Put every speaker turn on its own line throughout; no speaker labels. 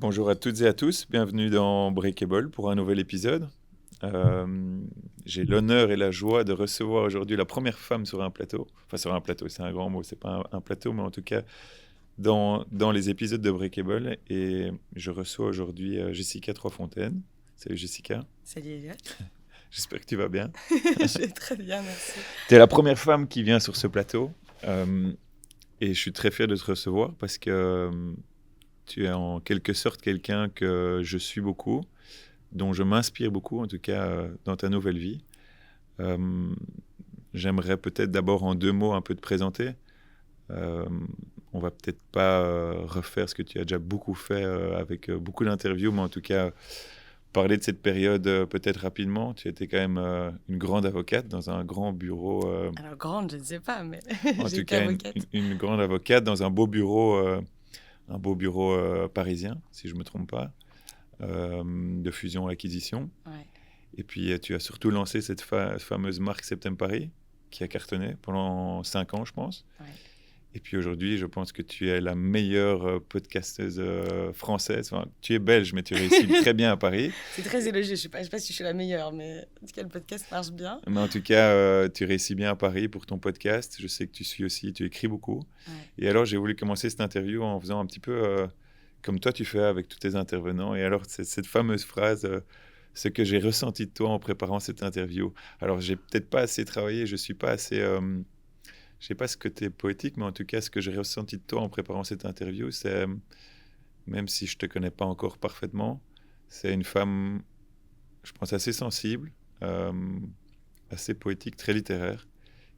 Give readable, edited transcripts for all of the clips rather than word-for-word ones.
Bonjour à toutes et à tous, bienvenue dans Breakable pour un nouvel épisode. J'ai l'honneur et la joie de recevoir aujourd'hui la première femme sur un plateau. Enfin, sur un plateau, c'est un grand mot, c'est pas un plateau, mais en tout cas dans les épisodes de Breakable. Et je reçois aujourd'hui Jessica Troisfontaine. Salut Jessica,
Salut Elliot.
j'espère que tu vas bien.
Je vais très bien, merci.
Tu es la première femme qui vient sur ce plateau euh, et je suis très fier de te recevoir parce que tu es en quelque sorte quelqu'un que je suis beaucoup, dont je m'inspire beaucoup, en tout cas dans ta nouvelle vie. Euh, J'aimerais peut-être d'abord en deux mots un peu te présenter. Euh, on va peut-être pas refaire ce que tu as déjà beaucoup fait avec beaucoup d'interviews, mais en tout cas parler de cette période peut-être rapidement. Tu étais quand même une grande avocate dans un grand bureau,
Alors grande, je ne sais pas, mais
en
j'ai
tout
été
cas
avocate.
une grande avocate dans un beau bureau parisien, si je me trompe pas, de fusion-acquisition.
Ouais.
Et puis, tu as surtout lancé cette fameuse marque Septem Paris, qui a cartonné pendant 5 ans, je pense.
Ouais.
Et puis aujourd'hui, je pense que tu es la meilleure podcasteuse française. Enfin, tu es belge, mais tu réussis très bien à Paris.
C'est très élogieux, je sais pas si je suis la meilleure, mais en tout cas le podcast marche bien.
Mais en tout cas, tu réussis bien à Paris pour ton podcast. Je sais que tu écris beaucoup.
Ouais.
Et alors, j'ai voulu commencer cette interview en faisant un petit peu comme toi tu fais avec tous tes intervenants. Et alors, c'est cette fameuse phrase, ce que j'ai ressenti de toi en préparant cette interview. Alors, j'ai peut-être pas assez travaillé, je suis pas assez, je sais pas ce côté poétique, mais en tout cas, ce que j'ai ressenti de toi en préparant cette interview, c'est, même si je te connais pas encore parfaitement, c'est une femme, je pense, assez sensible, euh, assez poétique, très littéraire,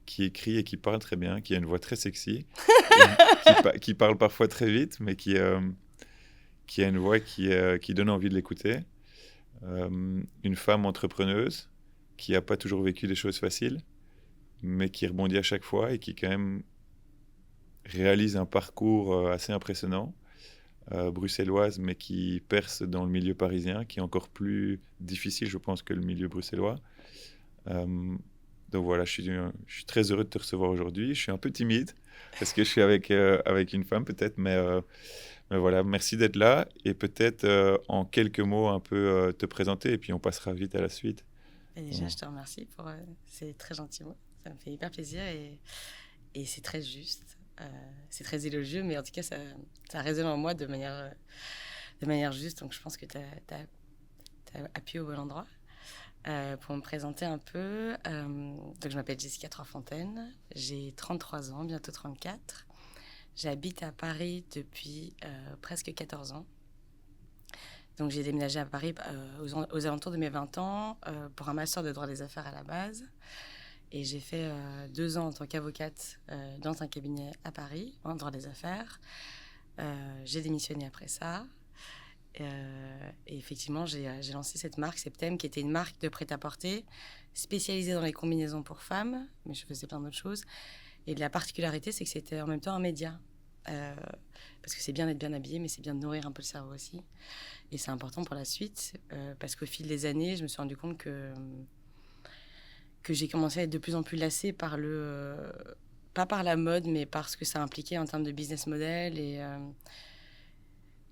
qui écrit et qui parle très bien, qui a une voix très sexy, qui parle parfois très vite, mais qui a une voix qui donne envie de l'écouter. Une femme entrepreneuse qui n'a pas toujours vécu des choses faciles, mais qui rebondit à chaque fois et qui quand même réalise un parcours assez impressionnant, bruxelloise, mais qui perce dans le milieu parisien, qui est encore plus difficile, je pense, que le milieu bruxellois. Euh, donc voilà, je suis très heureux de te recevoir aujourd'hui. Je suis un peu timide parce que je suis avec une femme peut-être, mais voilà, merci d'être là et peut-être en quelques mots un peu te présenter et puis on passera vite à la suite.
Et déjà,
Bon.
je te remercie pour c'est très gentil, moi. Ça me fait hyper plaisir et c'est très juste. C'est très élogieux, mais en tout cas, ça résonne en moi de manière juste. Donc, je pense que tu as appuyé au bon endroit. Pour me présenter un peu, donc je m'appelle Jessica Troisfontaine, j'ai 33 ans, bientôt 34. J'habite à Paris depuis presque 14 ans. Donc j'ai déménagé à Paris aux alentours de mes 20 ans pour un master de droit des affaires à la base. Et j'ai fait 2 ans en tant qu'avocate dans un cabinet à Paris, en droit des affaires. J'ai démissionné après ça. Et effectivement, j'ai lancé cette marque Septem, qui était une marque de prêt-à-porter spécialisée dans les combinaisons pour femmes, mais je faisais plein d'autres choses. Et la particularité, c'est que c'était en même temps un média. Euh, Parce que c'est bien d'être bien habillé, mais c'est bien de nourrir un peu le cerveau aussi. Et c'est important pour la suite, parce qu'au fil des années, je me suis rendu compte que j'ai commencé à être de plus en plus lassée par pas par la mode, mais par ce que ça impliquait en termes de business model.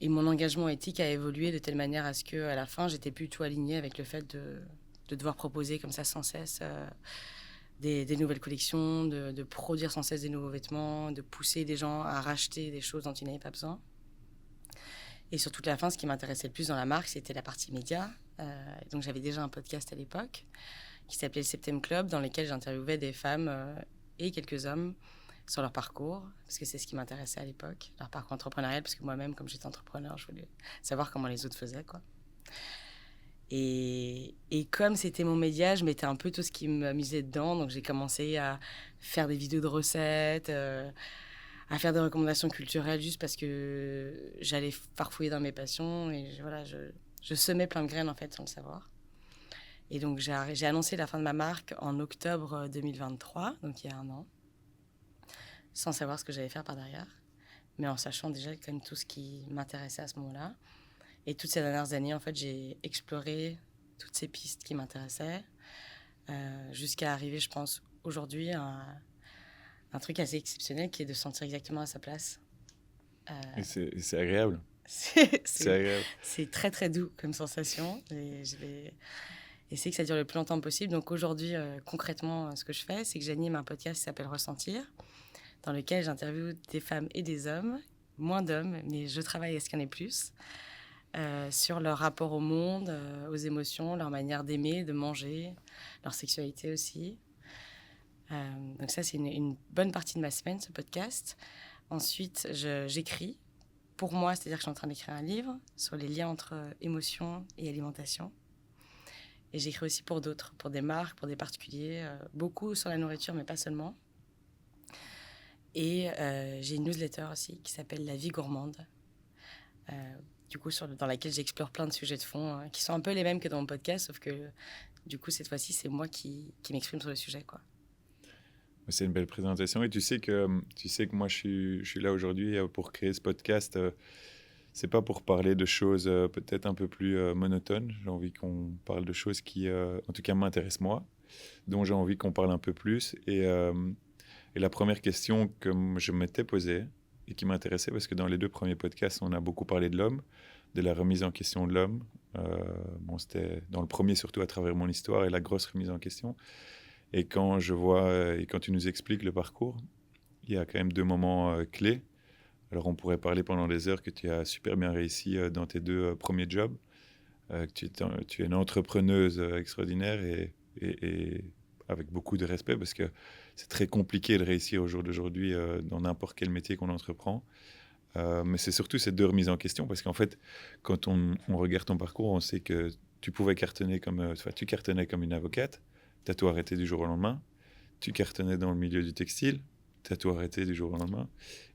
Et mon engagement éthique a évolué de telle manière à ce qu'à la fin, j'étais plus tout alignée avec le fait de devoir proposer comme ça sans cesse des nouvelles collections, de produire sans cesse des nouveaux vêtements, de pousser des gens à racheter des choses dont ils n'avaient pas besoin. Et sur toute la fin, ce qui m'intéressait le plus dans la marque, c'était la partie média. Donc j'avais déjà un podcast à l'époque qui s'appelait le Septem Club, dans lequel j'interviewais des femmes et quelques hommes sur leur parcours, parce que c'est ce qui m'intéressait à l'époque, leur parcours entrepreneurial, parce que moi-même, comme j'étais entrepreneur, je voulais savoir comment les autres faisaient, quoi. Et comme c'était mon média, je mettais un peu tout ce qui m'amusait dedans, donc j'ai commencé à faire des vidéos de recettes, à faire des recommandations culturelles, juste parce que j'allais farfouiller dans mes passions, et voilà, je semais plein de graines, en fait, sans le savoir. Et donc j'ai annoncé la fin de ma marque en octobre 2023, donc il y a un an, sans savoir ce que j'allais faire par derrière, mais en sachant déjà quand même tout ce qui m'intéressait à ce moment-là. Et toutes ces dernières années, en fait, j'ai exploré toutes ces pistes qui m'intéressaient, jusqu'à arriver, je pense, aujourd'hui à un truc assez exceptionnel qui est de se sentir exactement à sa place.
Et c'est agréable. C'est agréable.
C'est très, très doux comme sensation. Et je vais essayer que ça dure le plus longtemps possible. Donc aujourd'hui, concrètement, ce que je fais, c'est que j'anime un podcast qui s'appelle Ressentir, dans lequel j'interviewe des femmes et des hommes, moins d'hommes, mais je travaille à ce qu'il y en ait plus, sur leur rapport au monde, aux émotions, leur manière d'aimer, de manger, leur sexualité aussi. Donc ça, c'est une bonne partie de ma semaine, ce podcast. Ensuite, j'écris pour moi, c'est-à-dire que je suis en train d'écrire un livre sur les liens entre émotion et alimentation. Et j'écris aussi pour d'autres, pour des marques, pour des particuliers, beaucoup sur la nourriture, mais pas seulement. Et j'ai une newsletter aussi qui s'appelle La vie gourmande, du coup, dans laquelle j'explore plein de sujets de fond qui sont un peu les mêmes que dans mon podcast, sauf que du coup, cette fois-ci, c'est moi qui m'exprime sur le sujet, quoi.
C'est une belle présentation et tu sais que moi je suis là aujourd'hui pour créer ce podcast. C'est pas pour parler de choses peut-être un peu plus monotones. J'ai envie qu'on parle de choses qui, en tout cas, m'intéressent moi, dont j'ai envie qu'on parle un peu plus. Et la première question que je m'étais posée et qui m'intéressait, parce que dans les 2 premiers podcasts, on a beaucoup parlé de l'homme, de la remise en question de l'homme. Bon, c'était dans le premier surtout à travers mon histoire et la grosse remise en question. Et quand je vois, et quand tu nous expliques le parcours, il y a quand même 2 moments clés. Alors, on pourrait parler pendant des heures que tu as super bien réussi dans tes 2 premiers jobs, que tu es une entrepreneuse extraordinaire et avec beaucoup de respect, parce que c'est très compliqué de réussir au jour d'aujourd'hui dans n'importe quel métier qu'on entreprend. Mais c'est surtout ces 2 remises en question, parce qu'en fait, quand on regarde ton parcours, on sait que tu pouvais cartonner tu cartonnais comme une avocate. Tu as tout arrêté du jour au lendemain. Tu cartonnais dans le milieu du textile. Tu as tout arrêté du jour au lendemain.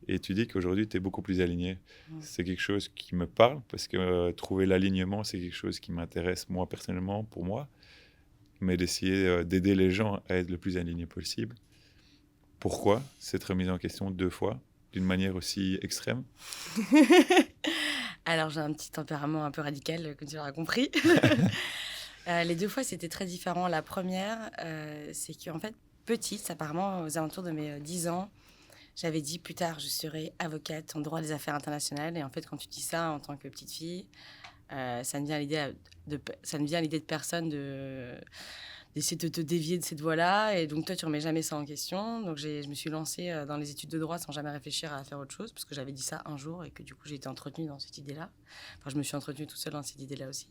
Et tu dis qu'aujourd'hui, tu es beaucoup plus aligné. C'est quelque chose qui me parle parce que trouver l'alignement, c'est quelque chose qui m'intéresse moi personnellement, pour moi. Mais d'essayer d'aider les gens à être le plus alignés possible. Pourquoi cette remise en question 2 fois, d'une manière aussi extrême?
Alors, j'ai un petit tempérament un peu radical, comme tu l'auras compris. Les 2 fois, c'était très différent. La première, c'est qu'en fait, petite, apparemment, aux alentours de mes 10 ans, j'avais dit plus tard, je serai avocate en droit des affaires internationales. Et en fait, quand tu dis ça en tant que petite fille, ça ne vient à l'idée de personne d'essayer de te dévier de cette voie-là. Et donc, toi, tu remets jamais ça en question. Donc, je me suis lancée dans les études de droit sans jamais réfléchir à faire autre chose, parce que j'avais dit ça un jour et que du coup, j'ai été entretenue dans cette idée-là. Enfin, je me suis entretenue toute seule dans cette idée-là aussi.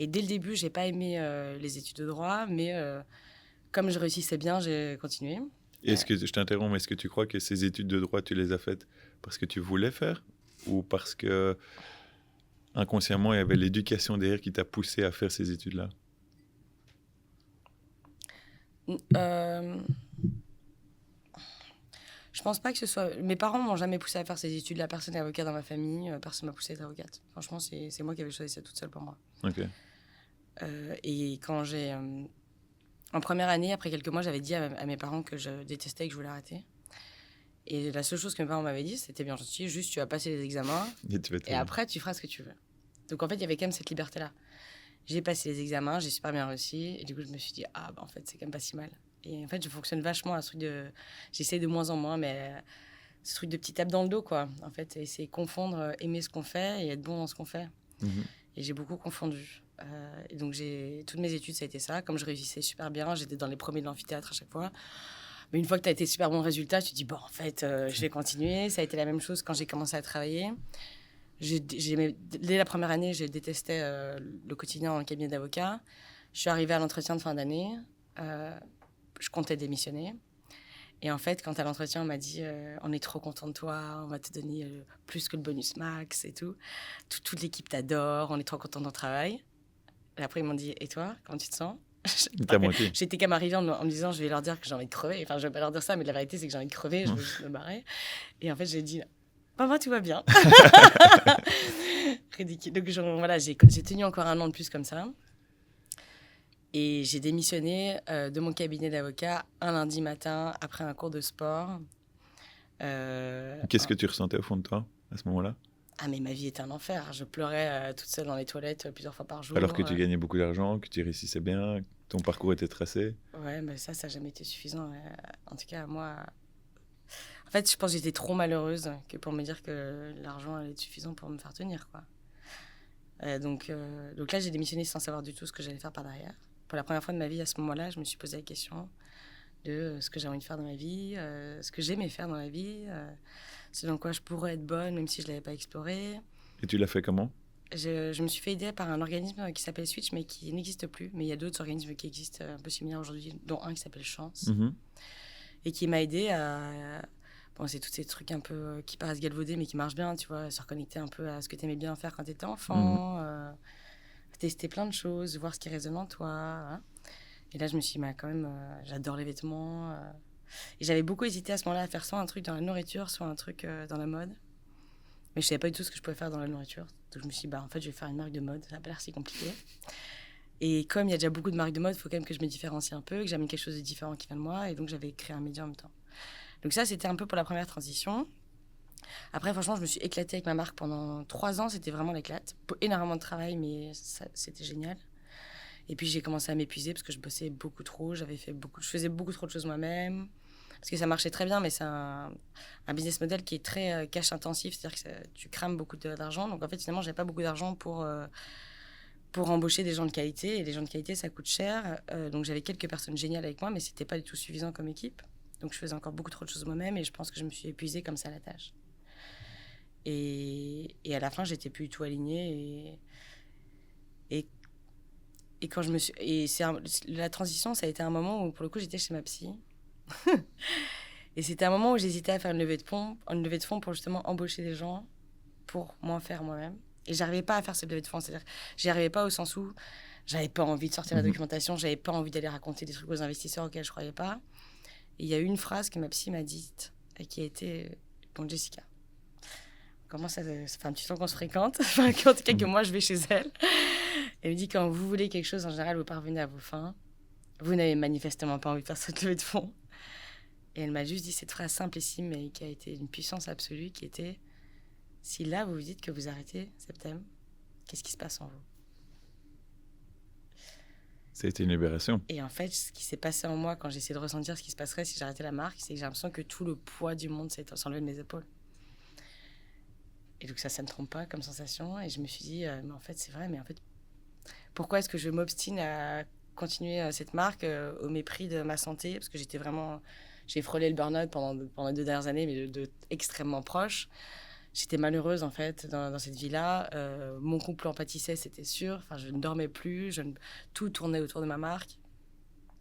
Et dès le début, j'ai pas aimé les études de droit, mais comme je réussissais bien, j'ai continué.
Est-ce que, je t'interromps, mais est-ce que tu crois que ces études de droit, tu les as faites parce que tu voulais faire ou parce que inconsciemment, il y avait l'éducation derrière qui t'a poussé à faire ces études-là?
Je pense pas que ce soit... Mes parents m'ont jamais poussé à faire ces études-là. Personne n'est avocat dans ma famille. Personne m'a poussé à être avocate. Franchement, c'est moi qui avais choisi ça toute seule pour moi.
Ok.
Et quand j'ai... en première année, après quelques mois, j'avais dit à mes parents que je détestais et que je voulais arrêter. Et la seule chose que mes parents m'avaient dit, c'était bien gentil, juste tu vas passer les examens et après tu feras ce que tu veux. Donc en fait, il y avait quand même cette liberté-là. J'ai passé les examens, j'ai super bien réussi et du coup, je me suis dit, ah bah en fait, c'est quand même pas si mal. Et en fait, je fonctionne vachement à ce truc de... J'essaie de moins en moins, mais ce truc de petit tape dans le dos, quoi. En fait, c'est confondre aimer ce qu'on fait et être bon dans ce qu'on fait.
Mm-hmm.
Et j'ai beaucoup confondu. Et donc, toutes mes études, ça a été ça. Comme je réussissais super bien, j'étais dans les premiers de l'amphithéâtre à chaque fois. Mais une fois que tu as été super bon résultat, tu te dis, bon, en fait, je vais continuer. Ça a été la même chose quand j'ai commencé à travailler. Dès la première année, j'ai détesté le quotidien dans le cabinet d'avocat. Je suis arrivée à l'entretien de fin d'année. Je comptais démissionner. Et en fait, quand à l'entretien, on m'a dit on est trop content de toi, on va te donner plus que le bonus max et tout. Toute l'équipe t'adore, on est trop content de ton travail. Et après, ils m'ont dit et toi, comment tu te sens? J'étais qu'à m'arriver en me disant je vais leur dire que j'ai envie de crever. Enfin, je vais pas leur dire ça, mais la vérité, c'est que j'ai envie de crever, je veux juste me barrer. Et en fait, j'ai dit moi, tout va bien. Ridicule. Donc, voilà, j'ai tenu encore un an de plus comme ça. Et j'ai démissionné de mon cabinet d'avocat un lundi matin après un cours de sport.
Qu'est-ce que tu ressentais au fond de toi à ce moment-là?
Ah, mais ma vie était un enfer. Je pleurais toute seule dans les toilettes plusieurs fois par jour.
Alors que tu gagnais beaucoup d'argent, que tu réussissais bien, ton parcours était tracé.
Ouais, mais ça n'a jamais été suffisant. En tout cas, moi... En fait, je pense que j'étais trop malheureuse que pour me dire que l'argent allait être suffisant pour me faire tenir, quoi. Donc là, j'ai démissionné sans savoir du tout ce que j'allais faire par derrière. Pour la première fois de ma vie, à ce moment-là, je me suis posé la question de ce que j'ai envie de faire dans ma vie, ce que j'aimais faire dans la vie, ce dans quoi je pourrais être bonne, même si je ne l'avais pas exploré.
Et tu l'as fait comment?
Je me suis fait aider par un organisme qui s'appelle Switch, mais qui n'existe plus. Mais il y a d'autres organismes qui existent un peu similaires aujourd'hui, dont un qui s'appelle Chance,
Mhm.
et qui m'a aidé à... Bon, c'est tous ces trucs un peu qui paraissent galvaudés, mais qui marchent bien, tu vois, se reconnecter un peu à ce que tu aimais bien faire quand tu étais
Mhm.
enfant, tester plein de choses, voir ce qui résonne en toi. Hein. Et là, je me suis dit, bah, quand même, j'adore les vêtements. Et j'avais beaucoup hésité à ce moment-là à faire soit un truc dans la nourriture, soit un truc dans la mode. Mais je savais pas du tout ce que je pouvais faire dans la nourriture. Donc je me suis dit, bah, en fait, je vais faire une marque de mode. Ça n'a pas l'air si compliqué. Et comme il y a déjà beaucoup de marques de mode, il faut quand même que je me différencie un peu, que j'amène quelque chose de différent qui vient de moi. Et donc, j'avais créé un média en même temps. Donc ça, c'était un peu pour la première transition. Après, franchement, je me suis éclatée avec ma marque pendant 3 ans. C'était vraiment l'éclate. Énormément de travail, mais c'était génial. Et puis, j'ai commencé à m'épuiser parce que je bossais beaucoup trop. Je faisais beaucoup trop de choses moi-même. Parce que ça marchait très bien, mais c'est un business model qui est très cash intensif. C'est-à-dire que tu crames beaucoup d'argent. Donc, en fait, finalement, j'avais pas beaucoup d'argent pour embaucher des gens de qualité. Et les gens de qualité, ça coûte cher. Donc, j'avais quelques personnes géniales avec moi, mais c'était pas du tout suffisant comme équipe. Donc, je faisais encore beaucoup trop de choses moi-même et je pense que je me suis épuisée comme ça à la tâche. Et à la fin, j'étais plus du tout alignée. Et, et quand je me suis. La transition, ça a été un moment où, pour le coup, j'étais chez ma psy. Et c'était un moment où j'hésitais à faire une levée de fonds pour justement embaucher des gens pour moins faire moi-même. Et j'arrivais pas à faire cette levée de fonds. C'est-à-dire, j'y arrivais pas au sens où j'avais pas envie de sortir la
Mhm.
documentation, j'avais pas envie d'aller raconter des trucs aux investisseurs auxquels je croyais pas. Et il y a eu une phrase que ma psy m'a dite et qui a été bon, Jessica. Comment ça fait un petit temps qu'on se fréquente, enfin, en tout cas que
Mhm.
moi je vais chez elle. Elle me dit quand vous voulez quelque chose, en général, vous parvenez à vos fins. Vous n'avez manifestement pas envie de faire cette levée de fonds. Et elle m'a juste dit cette phrase simplissime, mais qui a été une puissance absolue, qui était si là vous vous dites que vous arrêtez Septem, qu'est-ce qui se passe en vous?
Ça a été une libération.
Et en fait, ce qui s'est passé en moi quand j'ai essayé de ressentir ce qui se passerait si j'arrêtais la marque, c'est que j'ai l'impression que tout le poids du monde s'est enlevé de mes épaules. Et donc ça ne trompe pas comme sensation. Et je me suis dit, mais en fait, c'est vrai, mais en fait, pourquoi est-ce que je m'obstine à continuer cette marque au mépris de ma santé? Parce que j'ai frôlé le burn-out pendant 2 dernières années, mais de extrêmement proche. J'étais malheureuse, en fait, dans cette vie-là. Mon couple en pâtissait, c'était sûr. Enfin, je ne dormais plus. Tout tournait autour de ma marque.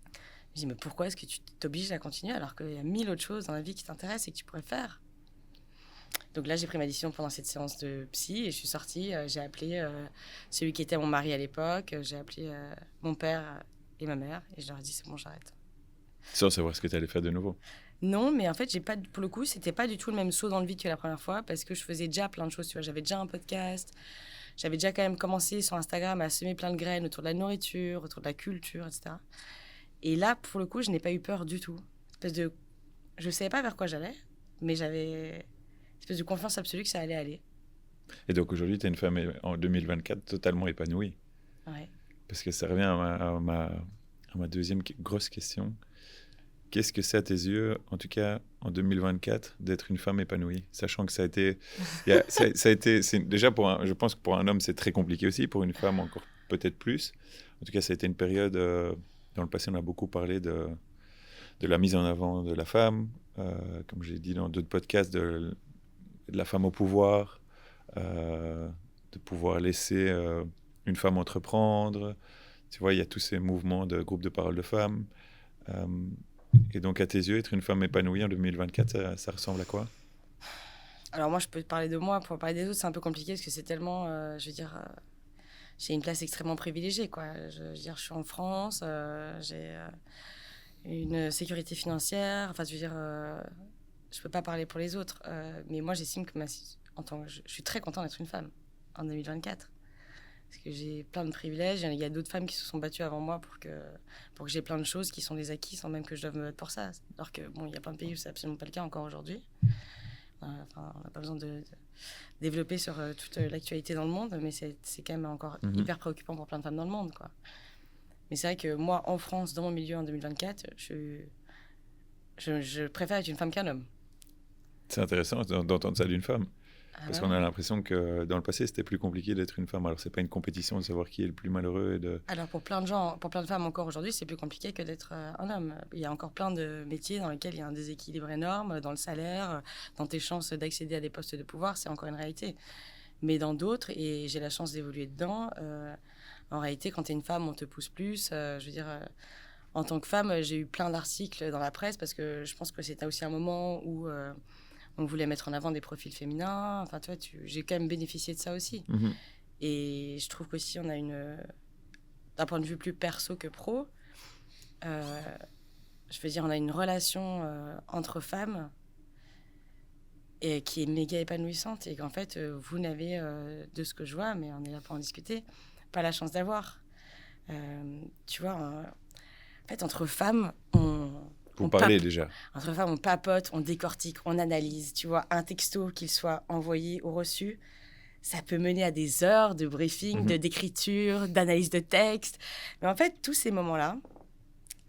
Je me dis, mais pourquoi est-ce que tu t'obliges à continuer alors qu'il y a 1000 autres choses dans la vie qui t'intéressent et que tu pourrais faire? Donc là, j'ai pris ma décision pendant cette séance de psy et je suis sortie. J'ai appelé celui qui était mon mari à l'époque. J'ai appelé mon père et ma mère et je leur ai dit, c'est bon, j'arrête.
Sans savoir ce que tu allais faire de nouveau.
Non, mais en fait, pour le coup, c'était pas du tout le même saut dans le vide que la première fois parce que je faisais déjà plein de choses. Tu vois, j'avais déjà un podcast, j'avais déjà quand même commencé sur Instagram à semer plein de graines autour de la nourriture, autour de la culture, etc. Et là, pour le coup, je n'ai pas eu peur du tout. Je savais pas vers quoi j'allais, mais j'avais une espèce de confiance absolue que ça allait aller.
Et donc aujourd'hui, tu es une femme en 2024 totalement épanouie.
Ouais.
Parce que ça revient à ma deuxième grosse question. Qu'est-ce que c'est à tes yeux, en tout cas en 2024, d'être une femme épanouie? Sachant que ça a été... déjà, je pense que pour un homme, c'est très compliqué aussi, pour une femme encore peut-être plus. En tout cas, ça a été une période... dans le passé, on a beaucoup parlé de la mise en avant de la femme, comme j'ai dit dans d'autres podcasts, de la femme au pouvoir, de pouvoir laisser une femme entreprendre. Tu vois, il y a tous ces mouvements de groupes de parole de femmes. Et donc, à tes yeux, être une femme épanouie en 2024, ça ressemble à quoi?
Alors moi, je peux te parler de moi. Pour parler des autres, c'est un peu compliqué parce que c'est tellement, je veux dire, j'ai une place extrêmement privilégiée, quoi. Je veux dire, je suis en France, j'ai une sécurité financière. Enfin, je veux dire, je peux pas parler pour les autres, mais moi, j'estime que je suis très contente d'être une femme en 2024. Parce que j'ai plein de privilèges. Il y a d'autres femmes qui se sont battues avant moi pour que j'ai plein de choses qui sont des acquis sans même que je doive me battre pour ça. Alors que, bon, il y a plein de pays où c'est absolument pas le cas encore aujourd'hui. Enfin, on n'a pas besoin de développer sur toute l'actualité dans le monde, mais c'est quand même encore hyper préoccupant pour plein de femmes dans le monde, quoi. Mais c'est vrai que moi, en France, dans mon milieu en 2024, je préfère être une femme qu'un homme.
C'est intéressant d'entendre ça d'une femme.
Ah
Parce
ouais.
qu'on a l'impression que dans le passé, c'était plus compliqué d'être une femme. Alors, c'est pas une compétition de savoir qui est le plus malheureux.
Alors pour plein de gens, pour plein de femmes encore aujourd'hui, c'est plus compliqué que d'être un homme. Il y a encore plein de métiers dans lesquels il y a un déséquilibre énorme dans le salaire, dans tes chances d'accéder à des postes de pouvoir, c'est encore une réalité. Mais dans d'autres, et j'ai la chance d'évoluer dedans, en réalité, quand tu es une femme, on te pousse plus. Je veux dire, en tant que femme, j'ai eu plein d'articles dans la presse parce que je pense que c'était aussi un moment où on voulait mettre en avant des profils féminins. Enfin, tu vois, j'ai quand même bénéficié de ça aussi.
Mhm.
Et je trouve qu'aussi, on a d'un point de vue plus perso que pro, euh, je veux dire, on a une relation entre femmes et qui est méga épanouissante et qu'en fait, vous n'avez, de ce que je vois, mais on est là pour en discuter, pas la chance d'avoir. Tu vois, en fait, entre femmes,
Vous parlez déjà.
entre femmes, on papote, on décortique, on analyse. Tu vois, un texto, qu'il soit envoyé ou reçu, ça peut mener à des heures de briefing, d'écriture, d'analyse de texte. Mais en fait, tous ces moments-là,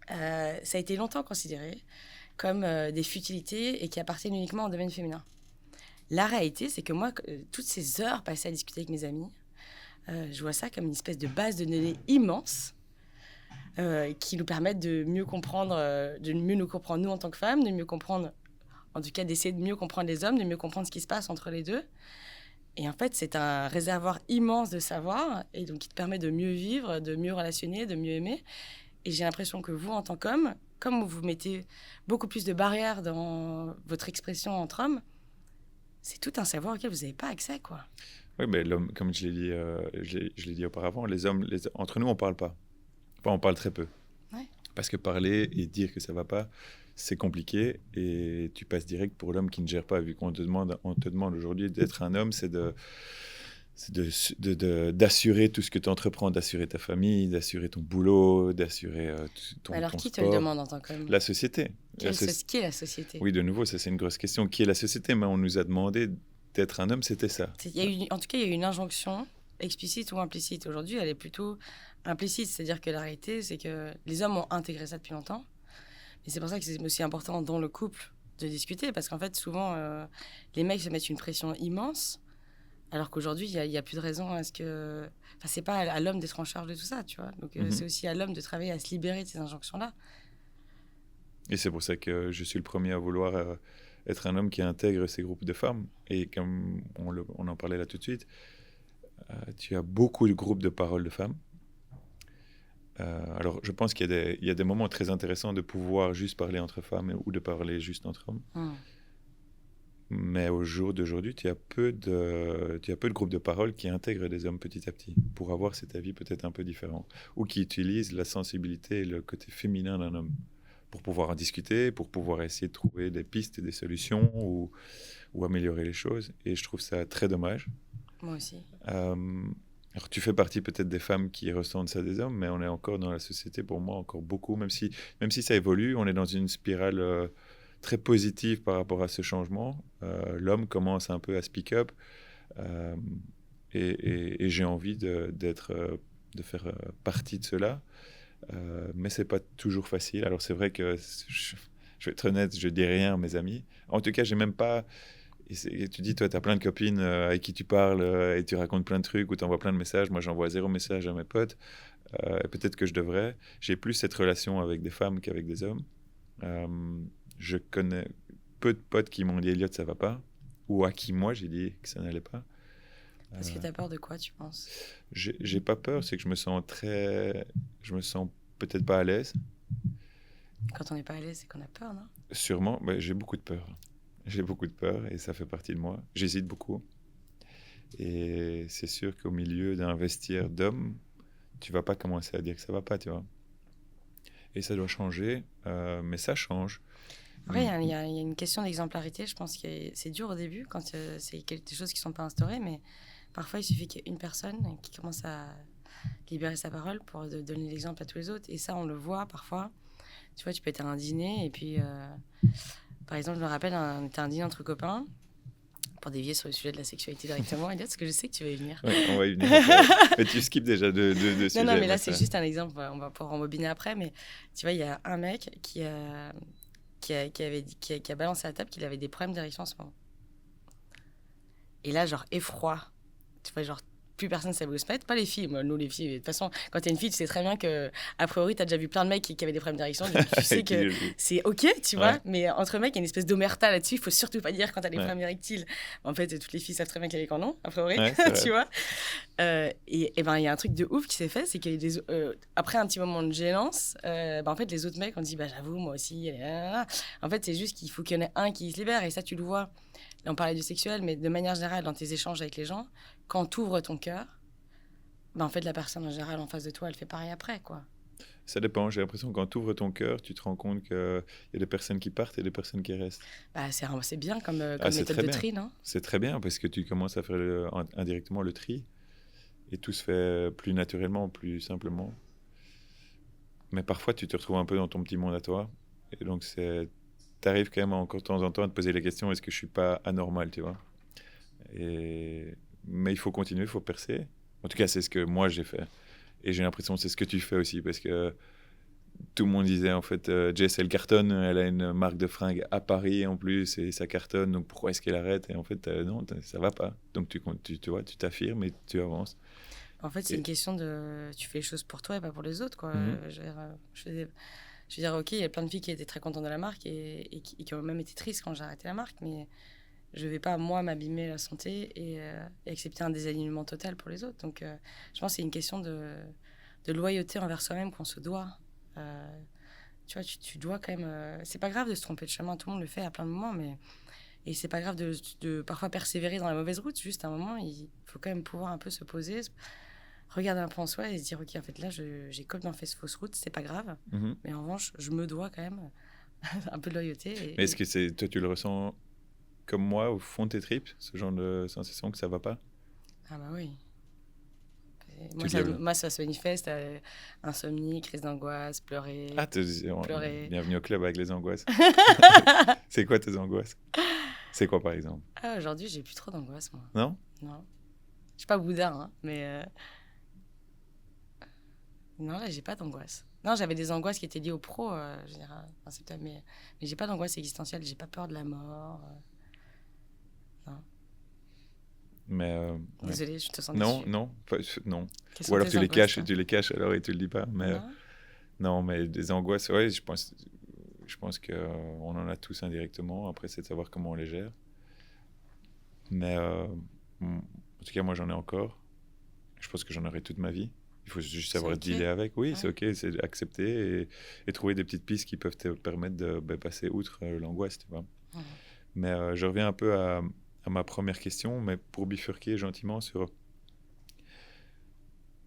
ça a été longtemps considéré comme des futilités et qui appartiennent uniquement au domaine féminin. La réalité, c'est que moi, toutes ces heures passées à discuter avec mes amis, je vois ça comme une espèce de base de données immense qui nous permettent de mieux comprendre, de mieux nous comprendre nous en tant que femmes, de mieux comprendre, en tout cas d'essayer de mieux comprendre les hommes, de mieux comprendre ce qui se passe entre les deux. Et en fait, c'est un réservoir immense de savoir et donc qui te permet de mieux vivre, de mieux relationner, de mieux aimer. Et j'ai l'impression que vous, en tant qu'homme, comme vous mettez beaucoup plus de barrières dans votre expression entre hommes, c'est tout un savoir auquel vous n'avez pas accès, quoi.
Oui, mais l'homme, comme je l'ai dit auparavant, les hommes, entre nous, on ne parle pas. Enfin, on parle très peu.
Ouais.
Parce que parler et dire que ça ne va pas, c'est compliqué. Et tu passes direct pour l'homme qui ne gère pas. Vu qu'on te demande aujourd'hui d'être un homme, c'est d'assurer tout ce que tu entreprends, d'assurer ta famille, d'assurer ton boulot, d'assurer ton
Alors,
ton
qui te
sport.
le demande en tant qu'homme?
La société.
Qui est la société?
Oui, de nouveau, ça c'est une grosse question. Qui est la société? Mais on nous a demandé d'être un homme, c'était ça.
En tout cas, il y a eu une injonction, explicite ou implicite. Aujourd'hui, elle est plutôt implicite. C'est-à-dire que la réalité, c'est que les hommes ont intégré ça depuis longtemps. Et c'est pour ça que c'est aussi important dans le couple de discuter. Parce qu'en fait, souvent, les mecs se mettent une pression immense. Alors qu'aujourd'hui, il y a plus de raison à ce que... Enfin, c'est pas à l'homme d'être en charge de tout ça, tu vois. Donc, c'est aussi à l'homme de travailler à se libérer de ces injonctions-là.
Et c'est pour ça que je suis le premier à vouloir être un homme qui intègre ces groupes de femmes. Et comme on en parlait là tout de suite, tu as beaucoup de groupes de parole de femmes. Alors, je pense qu'il y a des moments très intéressants de pouvoir juste parler entre femmes ou de parler juste entre hommes. Mais au jour d'aujourd'hui, tu as peu de groupes de parole qui intègrent des hommes petit à petit pour avoir cet avis peut-être un peu différent ou qui utilisent la sensibilité et le côté féminin d'un homme pour pouvoir en discuter, pour pouvoir essayer de trouver des pistes et des solutions ou améliorer les choses. Et je trouve ça très dommage.
Moi aussi.
Alors, tu fais partie peut-être des femmes qui ressentent ça des hommes, mais on est encore dans la société, pour moi, encore beaucoup, même si ça évolue, on est dans une spirale très positive par rapport à ce changement. L'homme commence un peu à speak up et j'ai envie de faire partie de cela. Mais c'est pas toujours facile. Alors c'est vrai que je vais être honnête, je dis rien à mes amis. En tout cas, j'ai même pas. Et tu dis, toi, tu as plein de copines avec qui tu parles et tu racontes plein de trucs ou tu envoies plein de messages. Moi, j'envoie 0 message à mes potes. Et peut-être que je devrais. J'ai plus cette relation avec des femmes qu'avec des hommes. Je connais peu de potes qui m'ont dit, Elliot, ça va pas. Ou à qui moi, j'ai dit que ça n'allait pas.
Parce que tu as peur de quoi, tu penses?
J'ai pas peur, c'est que je me sens peut-être pas à l'aise.
Quand on n'est pas à l'aise, c'est qu'on a peur, non?
Sûrement, mais j'ai beaucoup de peur. J'ai beaucoup de peur et ça fait partie de moi. J'hésite beaucoup. Et c'est sûr qu'au milieu d'un vestiaire d'hommes, tu vas pas commencer à dire que ça va pas, tu vois. Et ça doit changer, mais ça change.
Après, il y a une question d'exemplarité. Je pense que c'est dur au début quand c'est des choses qui ne sont pas instaurées, mais parfois, il suffit qu'il y ait une personne qui commence à libérer sa parole pour donner l'exemple à tous les autres. Et ça, on le voit parfois. Tu vois, tu peux être à un dîner et puis, par exemple, je me rappelle, on était à un dîner entre copains pour dévier sur le sujet de la sexualité directement. Elliot, parce que je sais que tu vas y venir.
Ouais, on va y venir. Mais tu skippes déjà de sujet.
Mais là, c'est juste un exemple. On va pouvoir rembobiner après. Mais tu vois, il y a un mec qui a qui a balancé à la table qu'il avait des problèmes d'érection en ce moment. Et là, genre, effroi. Tu vois, genre, plus personne ne savait où se mettre. Pas les filles. Moi, nous, les filles, de toute façon, quand t'es une fille, tu sais très bien que, a priori, t'as déjà vu plein de mecs qui avaient des problèmes d'érection. Donc, tu sais que c'est OK, tu vois. Mais entre mecs, il y a une espèce d'omerta là-dessus. Il faut surtout pas dire quand t'as des problèmes érectiles. En fait, toutes les filles savent très bien qu'il y a des cordons, a priori. Tu vois. Et ben, il y a un truc de ouf qui s'est fait. C'est qu'il y a après un petit moment de gênance, en fait, les autres mecs ont dit, j'avoue, moi aussi. En fait, c'est juste qu'il faut qu'il y en ait un qui se libère. Et ça, tu le vois. Là, on parlait du sexuel, mais de manière générale, dans tes échanges avec les gens, quand tu ouvres ton cœur, en fait, la personne en général en face de toi, elle fait pareil après, quoi.
Ça dépend. J'ai l'impression que quand tu ouvres ton cœur, tu te rends compte qu'il y a des personnes qui partent et des personnes qui restent.
C'est bien comme méthode de tri, non ?
C'est très bien parce que tu commences à faire indirectement le tri et tout se fait plus naturellement, plus simplement. Mais parfois, tu te retrouves un peu dans ton petit monde à toi. Et donc, t'arrives quand même encore de temps en temps à te poser la question, est-ce que je suis pas anormal, tu vois ? Mais il faut continuer, il faut percer. En tout cas, c'est ce que moi j'ai fait. Et j'ai l'impression que c'est ce que tu fais aussi, parce que tout le monde disait, en fait, Jess, elle cartonne, elle a une marque de fringues à Paris en plus, et ça cartonne, donc pourquoi est-ce qu'elle arrête ? Et en fait, non, ça va pas. Donc tu vois, tu t'affirmes et tu avances.
En fait, c'est une question de... Tu fais les choses pour toi et pas pour les autres, quoi. Je veux dire, OK, il y a plein de filles qui étaient très contentes de la marque et qui ont même été tristes quand j'ai arrêté la marque, mais je vais pas, moi, m'abîmer la santé et accepter un désalignement total pour les autres. Donc, je pense que c'est une question de loyauté envers soi-même qu'on se doit. Tu vois, tu dois quand même... c'est pas grave de se tromper de chemin, tout le monde le fait à plein de moments, mais... Et c'est pas grave de parfois persévérer dans la mauvaise route, juste à un moment, il faut quand même pouvoir un peu se poser, regarder un peu en soi et se dire, OK, en fait, là, j'ai complètement fait ce fausse route, c'est pas grave, mais en revanche, je me dois quand même un peu de loyauté.
Mais est-ce que toi, tu le ressens comme moi, au fond de tes tripes, ce genre de sensation que ça va pas ?
Ah bah oui. Moi, ça se manifeste, insomnie, crise d'angoisse, pleurer.
Pleurer. Bienvenue au club avec les angoisses. C'est quoi tes angoisses ? C'est quoi, par exemple ?
Aujourd'hui, j'ai plus trop d'angoisse, moi.
Non ?
Non. Je suis pas Bouddha, hein, mais... Non, là, j'ai pas d'angoisse. Non, j'avais des angoisses qui étaient liées au pro, je dirais, mais j'ai pas d'angoisse existentielle, j'ai pas peur de la mort. Non.
Mais
désolée, je te sens
non,
déçue.
non.
Quelles
Ou alors
sont
tu
tes
les caches
angoisses,
et tu les caches alors et tu le dis pas. Mais non, mais des angoisses, ouais, je pense qu'on en a tous indirectement. Après, c'est de savoir comment on les gère. Mais en tout cas, moi, j'en ai encore. Je pense que j'en aurai toute ma vie. Il faut juste savoir dealer avec. Oui, c'est OK, c'est accepter et trouver des petites pistes qui peuvent te permettre de passer outre l'angoisse, tu vois. Mais je reviens un peu à ma première question, mais pour bifurquer gentiment sur...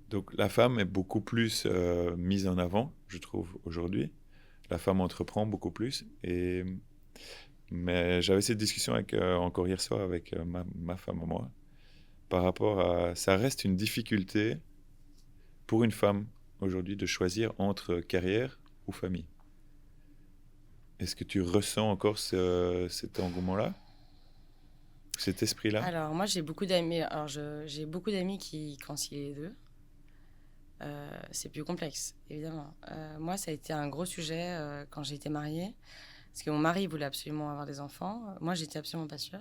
Donc, la femme est beaucoup plus mise en avant, je trouve, aujourd'hui. La femme entreprend beaucoup plus. Mais j'avais cette discussion encore hier soir avec ma femme et moi, par rapport à... Ça reste une difficulté pour une femme aujourd'hui de choisir entre carrière ou famille. Est-ce que tu ressens encore cet engouement-là ? Cet esprit-là ?
Alors, moi, j'ai beaucoup d'amis. Alors, j'ai beaucoup d'amis qui concilient les deux. C'est plus complexe, évidemment. Moi, ça a été un gros sujet quand j'ai été mariée. Parce que mon mari voulait absolument avoir des enfants. Moi, j'étais absolument pas sûre.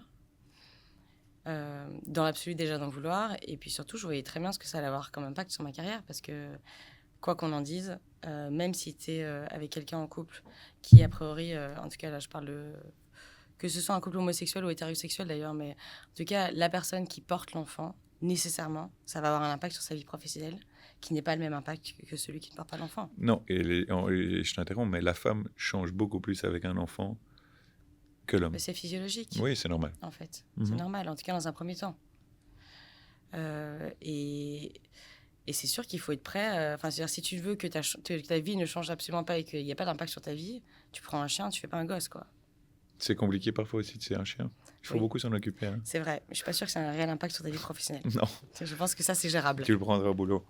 Dans l'absolu, déjà d'en vouloir. Et puis surtout, je voyais très bien ce que ça allait avoir comme impact sur ma carrière. Parce que, quoi qu'on en dise, même si tu es avec quelqu'un en couple qui, a priori, en tout cas, là, je parle de... Que ce soit un couple homosexuel ou hétérosexuel d'ailleurs, mais en tout cas, la personne qui porte l'enfant, nécessairement, ça va avoir un impact sur sa vie professionnelle qui n'est pas le même impact que celui qui ne porte pas l'enfant.
Non, et je t'interromps, mais la femme change beaucoup plus avec un enfant que l'homme.
Mais c'est physiologique.
Oui, c'est normal.
En fait, c'est normal, en tout cas dans un premier temps. Et c'est sûr qu'il faut être prêt. C'est-à-dire, si tu veux que ta vie ne change absolument pas et qu'il n'y a pas d'impact sur ta vie, tu prends un chien, tu fais pas un gosse, quoi.
C'est compliqué parfois aussi de faire un chien. Il faut beaucoup s'en occuper. Hein.
C'est vrai, mais je suis pas sûre que ça ait un réel impact sur ta vie professionnelle.
Non.
Je pense que ça, c'est gérable.
Tu le prendras au boulot.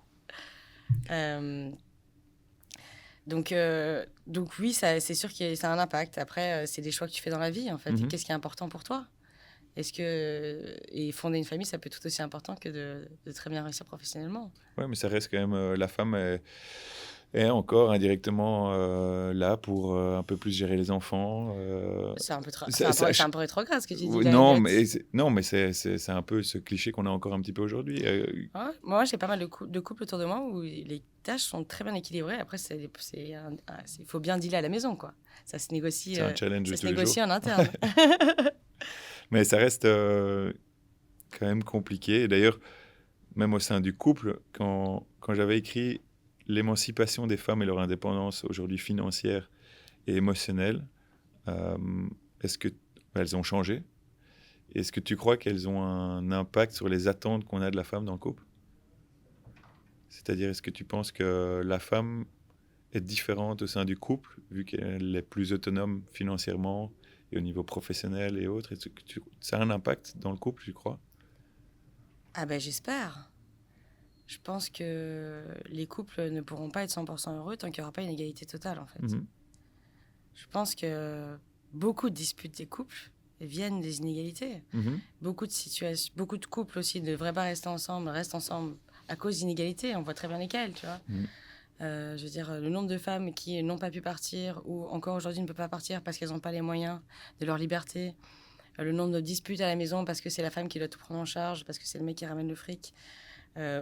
Donc oui, c'est sûr que ça a un impact. Après, c'est des choix que tu fais dans la vie, en fait. Qu'est-ce qui est important pour toi ? Et fonder une famille, ça peut être tout aussi important que de très bien réussir professionnellement.
Oui, mais ça reste quand même... la femme, Et encore indirectement là pour un peu plus gérer les enfants.
C'est un peu rétrograde ce que tu dis là,
Non,
Elliot.
mais c'est un peu ce cliché qu'on a encore un petit peu aujourd'hui.
Ouais, moi, j'ai pas mal de couples autour de moi où les tâches sont très bien équilibrées. Après, il faut bien dealer à la maison, quoi. Ça se négocie,
C'est un challenge de
ça se
tous les jours.
négocie en interne.
Mais ça reste quand même compliqué. Et d'ailleurs, même au sein du couple, quand j'avais écrit l'émancipation des femmes et leur indépendance aujourd'hui financière et émotionnelle, euh, est-ce que elles ont changé? Est-ce que tu crois qu'elles ont un impact sur les attentes qu'on a de la femme dans le couple? C'est-à-dire, est-ce que tu penses que la femme est différente au sein du couple, vu qu'elle est plus autonome financièrement et au niveau professionnel et autres? Est-ce que ça a un impact dans le couple, tu crois?
Ah ben, j'espère. Je pense que les couples ne pourront pas être 100% heureux tant qu'il n'y aura pas une égalité totale, en fait.
Mhm.
Je pense que beaucoup de disputes des couples viennent des inégalités.
Mhm.
Beaucoup de couples aussi ne devraient pas rester ensemble, restent ensemble à cause d'inégalités. On voit très bien lesquelles, tu vois.
Mhm.
Je veux dire, le nombre de femmes qui n'ont pas pu partir ou encore aujourd'hui ne peuvent pas partir parce qu'elles n'ont pas les moyens de leur liberté. Le nombre de disputes à la maison parce que c'est la femme qui doit tout prendre en charge, parce que c'est le mec qui ramène le fric.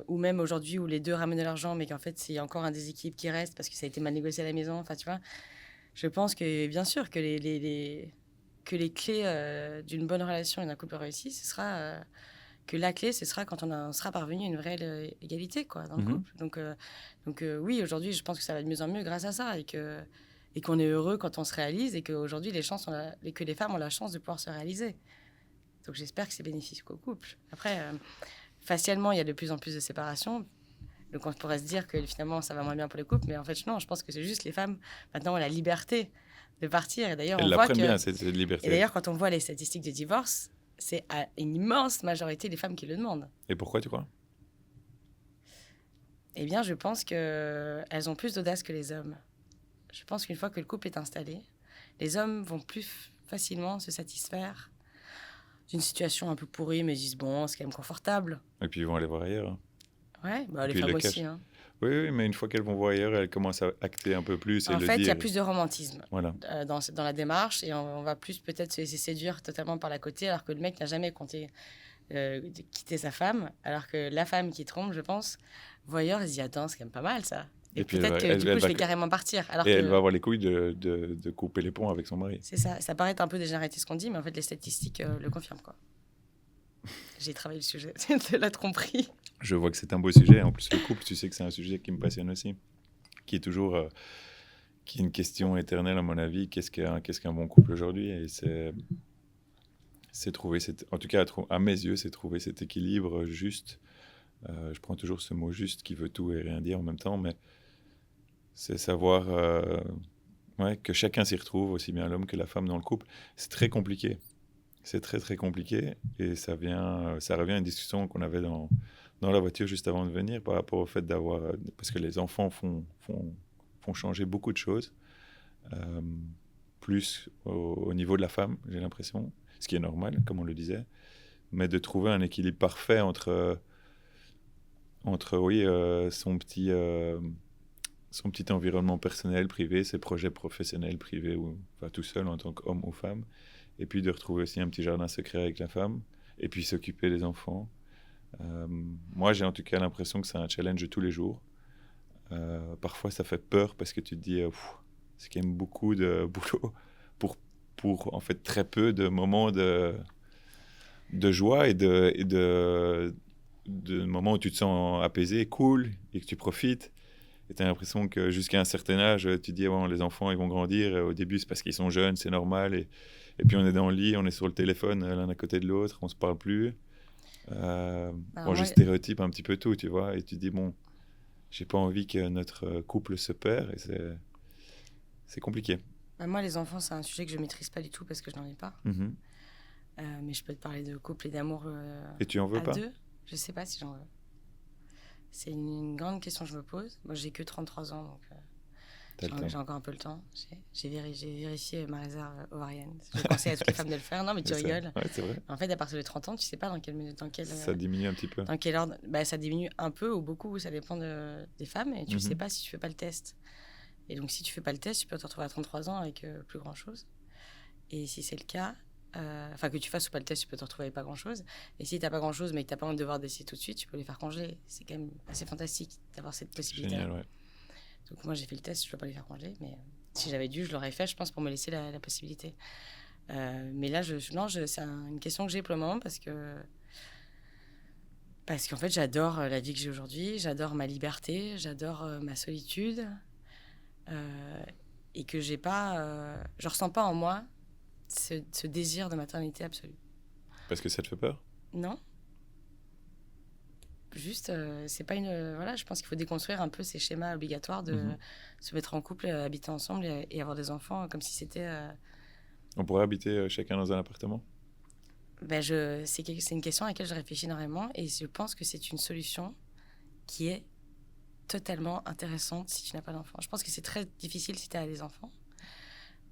Ou même aujourd'hui où les deux ramènent de l'argent, mais qu'en fait, il y a encore un déséquilibre qui reste parce que ça a été mal négocié à la maison. Enfin, tu vois, je pense que, bien sûr, que que les clés d'une bonne relation et d'un couple réussi, ce sera que la clé, ce sera quand on sera parvenu à une vraie égalité, quoi, dans le
Mhm.
couple. Donc oui, aujourd'hui, je pense que ça va de mieux en mieux grâce à ça et qu'on est heureux quand on se réalise et qu'aujourd'hui, que les femmes ont la chance de pouvoir se réaliser. Donc j'espère que c'est bénéfique au couple. Après, facialement, il y a de plus en plus de séparations. Donc on pourrait se dire que finalement, ça va moins bien pour les couples. Mais en fait, non, je pense que c'est juste les femmes, maintenant, ont la liberté de partir. Et d'ailleurs,
Elles
on voit
l'apprennent
que...
bien, cette
Et
liberté.
d'ailleurs, quand on voit les statistiques de divorce, c'est à une immense majorité des femmes qui le demandent.
Et pourquoi, tu crois?
Eh bien, je pense qu'elles ont plus d'audace que les hommes. Je pense qu'une fois que le couple est installé, les hommes vont plus facilement se satisfaire d'une situation un peu pourrie, mais ils disent, bon, c'est quand même confortable.
Et puis ils vont aller voir ailleurs. Hein.
Ouais, bah,
Et
les
puis ils
femmes
le
aussi.
cachent.
Hein.
Oui, mais une fois qu'elles vont voir ailleurs, elles commencent à acter un peu plus et
En
le
fait, il y
dire.
a plus de romantisme
Voilà.
dans la démarche et on va plus peut-être se laisser séduire totalement par la côté, alors que le mec n'a jamais compté de quitter sa femme, alors que la femme qui trompe, je pense, voyeur, elle se dit, attends, c'est quand même pas mal ça. Et
puis
peut-être que du coup, je vais carrément partir. Alors
et
que
elle va avoir les couilles de couper les ponts avec son mari.
c'est ça. Ça paraît un peu dégénératif ce qu'on dit, mais en fait, les statistiques le confirment, quoi. J'ai travaillé le sujet de la tromperie.
Je vois que c'est un beau sujet. En plus, le couple, tu sais que c'est un sujet qui me passionne aussi. Qui est toujours qui est une question éternelle, à mon avis. Qu'est-ce qu'un bon couple aujourd'hui? Et c'est trouver, en tout cas, à mes yeux, c'est trouver cet équilibre juste. Je prends toujours ce mot juste qui veut tout et rien dire en même temps, mais c'est savoir que chacun s'y retrouve, aussi bien l'homme que la femme dans le couple. C'est très compliqué. C'est très, très compliqué. Et ça revient à une discussion qu'on avait dans la voiture juste avant de venir par rapport au fait d'avoir... Parce que les enfants font changer beaucoup de choses. Plus au niveau de la femme, j'ai l'impression. Ce qui est normal, comme on le disait. Mais de trouver un équilibre parfait entre son petit environnement personnel, privé, ses projets professionnels, privés, ou enfin, tout seul en tant qu'homme ou femme. Et puis de retrouver aussi un petit jardin secret avec la femme. Et puis s'occuper des enfants. Moi, j'ai en tout cas l'impression que c'est un challenge de tous les jours. Parfois, ça fait peur parce que tu te dis, c'est quand même beaucoup de boulot pour en fait très peu de moments de joie et de moments où tu te sens apaisé, cool, et que tu profites. Et tu as l'impression que jusqu'à un certain âge, tu te dis, bon, les enfants, ils vont grandir. Et au début, c'est parce qu'ils sont jeunes, c'est normal. Et puis, on est dans le lit, on est sur le téléphone l'un à côté de l'autre, on ne se parle plus. Je stéréotype un petit peu tout, tu vois. Et tu te dis, bon, j'ai pas envie que notre couple se perd. Et c'est compliqué.
Moi, les enfants, c'est un sujet que je ne maîtrise pas du tout parce que je n'en ai pas.
Mm-hmm.
Mais je peux te parler de couple et d'amour
et tu en veux
à
pas?
deux. Je ne sais pas si j'en veux. C'est une grande question que je me pose. Moi, j'ai que 33 ans, donc...
T'as le temps.
J'ai encore un peu le temps. J'ai vérifié ma réserve ovarienne. Je conseille à toutes les femmes de le faire. Non, mais tu rigoles.
Ouais, c'est vrai.
En fait, à partir de 30 ans, tu sais pas
Ça diminue un petit peu.
dans quel ordre. Bah, ça diminue un peu ou beaucoup, ça dépend des femmes. Et tu sais pas si tu fais pas le test. Et donc, si tu fais pas le test, tu peux te retrouver à 33 ans avec plus grand chose. Et si c'est le cas, enfin que tu fasses ou pas le test, tu peux te retrouver avec pas grand chose. Et si t'as pas grand chose, mais que t'as pas envie de devoir décider tout de suite, tu peux les faire congeler. C'est quand même assez fantastique d'avoir cette possibilité.
Génial, ouais.
Donc moi j'ai fait le test, je dois pas les faire congeler, mais si j'avais dû, je l'aurais fait, je pense, pour me laisser la possibilité. Mais là, c'est une question que j'ai pour le moment parce qu'en fait j'adore la vie que j'ai aujourd'hui, j'adore ma liberté, j'adore ma solitude, et que je ressens pas en moi ce désir de maternité absolue.
Parce que ça te fait peur?
Non. Juste, c'est pas voilà, je pense qu'il faut déconstruire un peu ces schémas obligatoires de se mettre en couple, habiter ensemble et avoir des enfants comme si c'était.
On pourrait habiter chacun dans un appartement?
C'est une question à laquelle je réfléchis énormément et je pense que c'est une solution qui est totalement intéressante si tu n'as pas d'enfants. Je pense que c'est très difficile si tu as des enfants,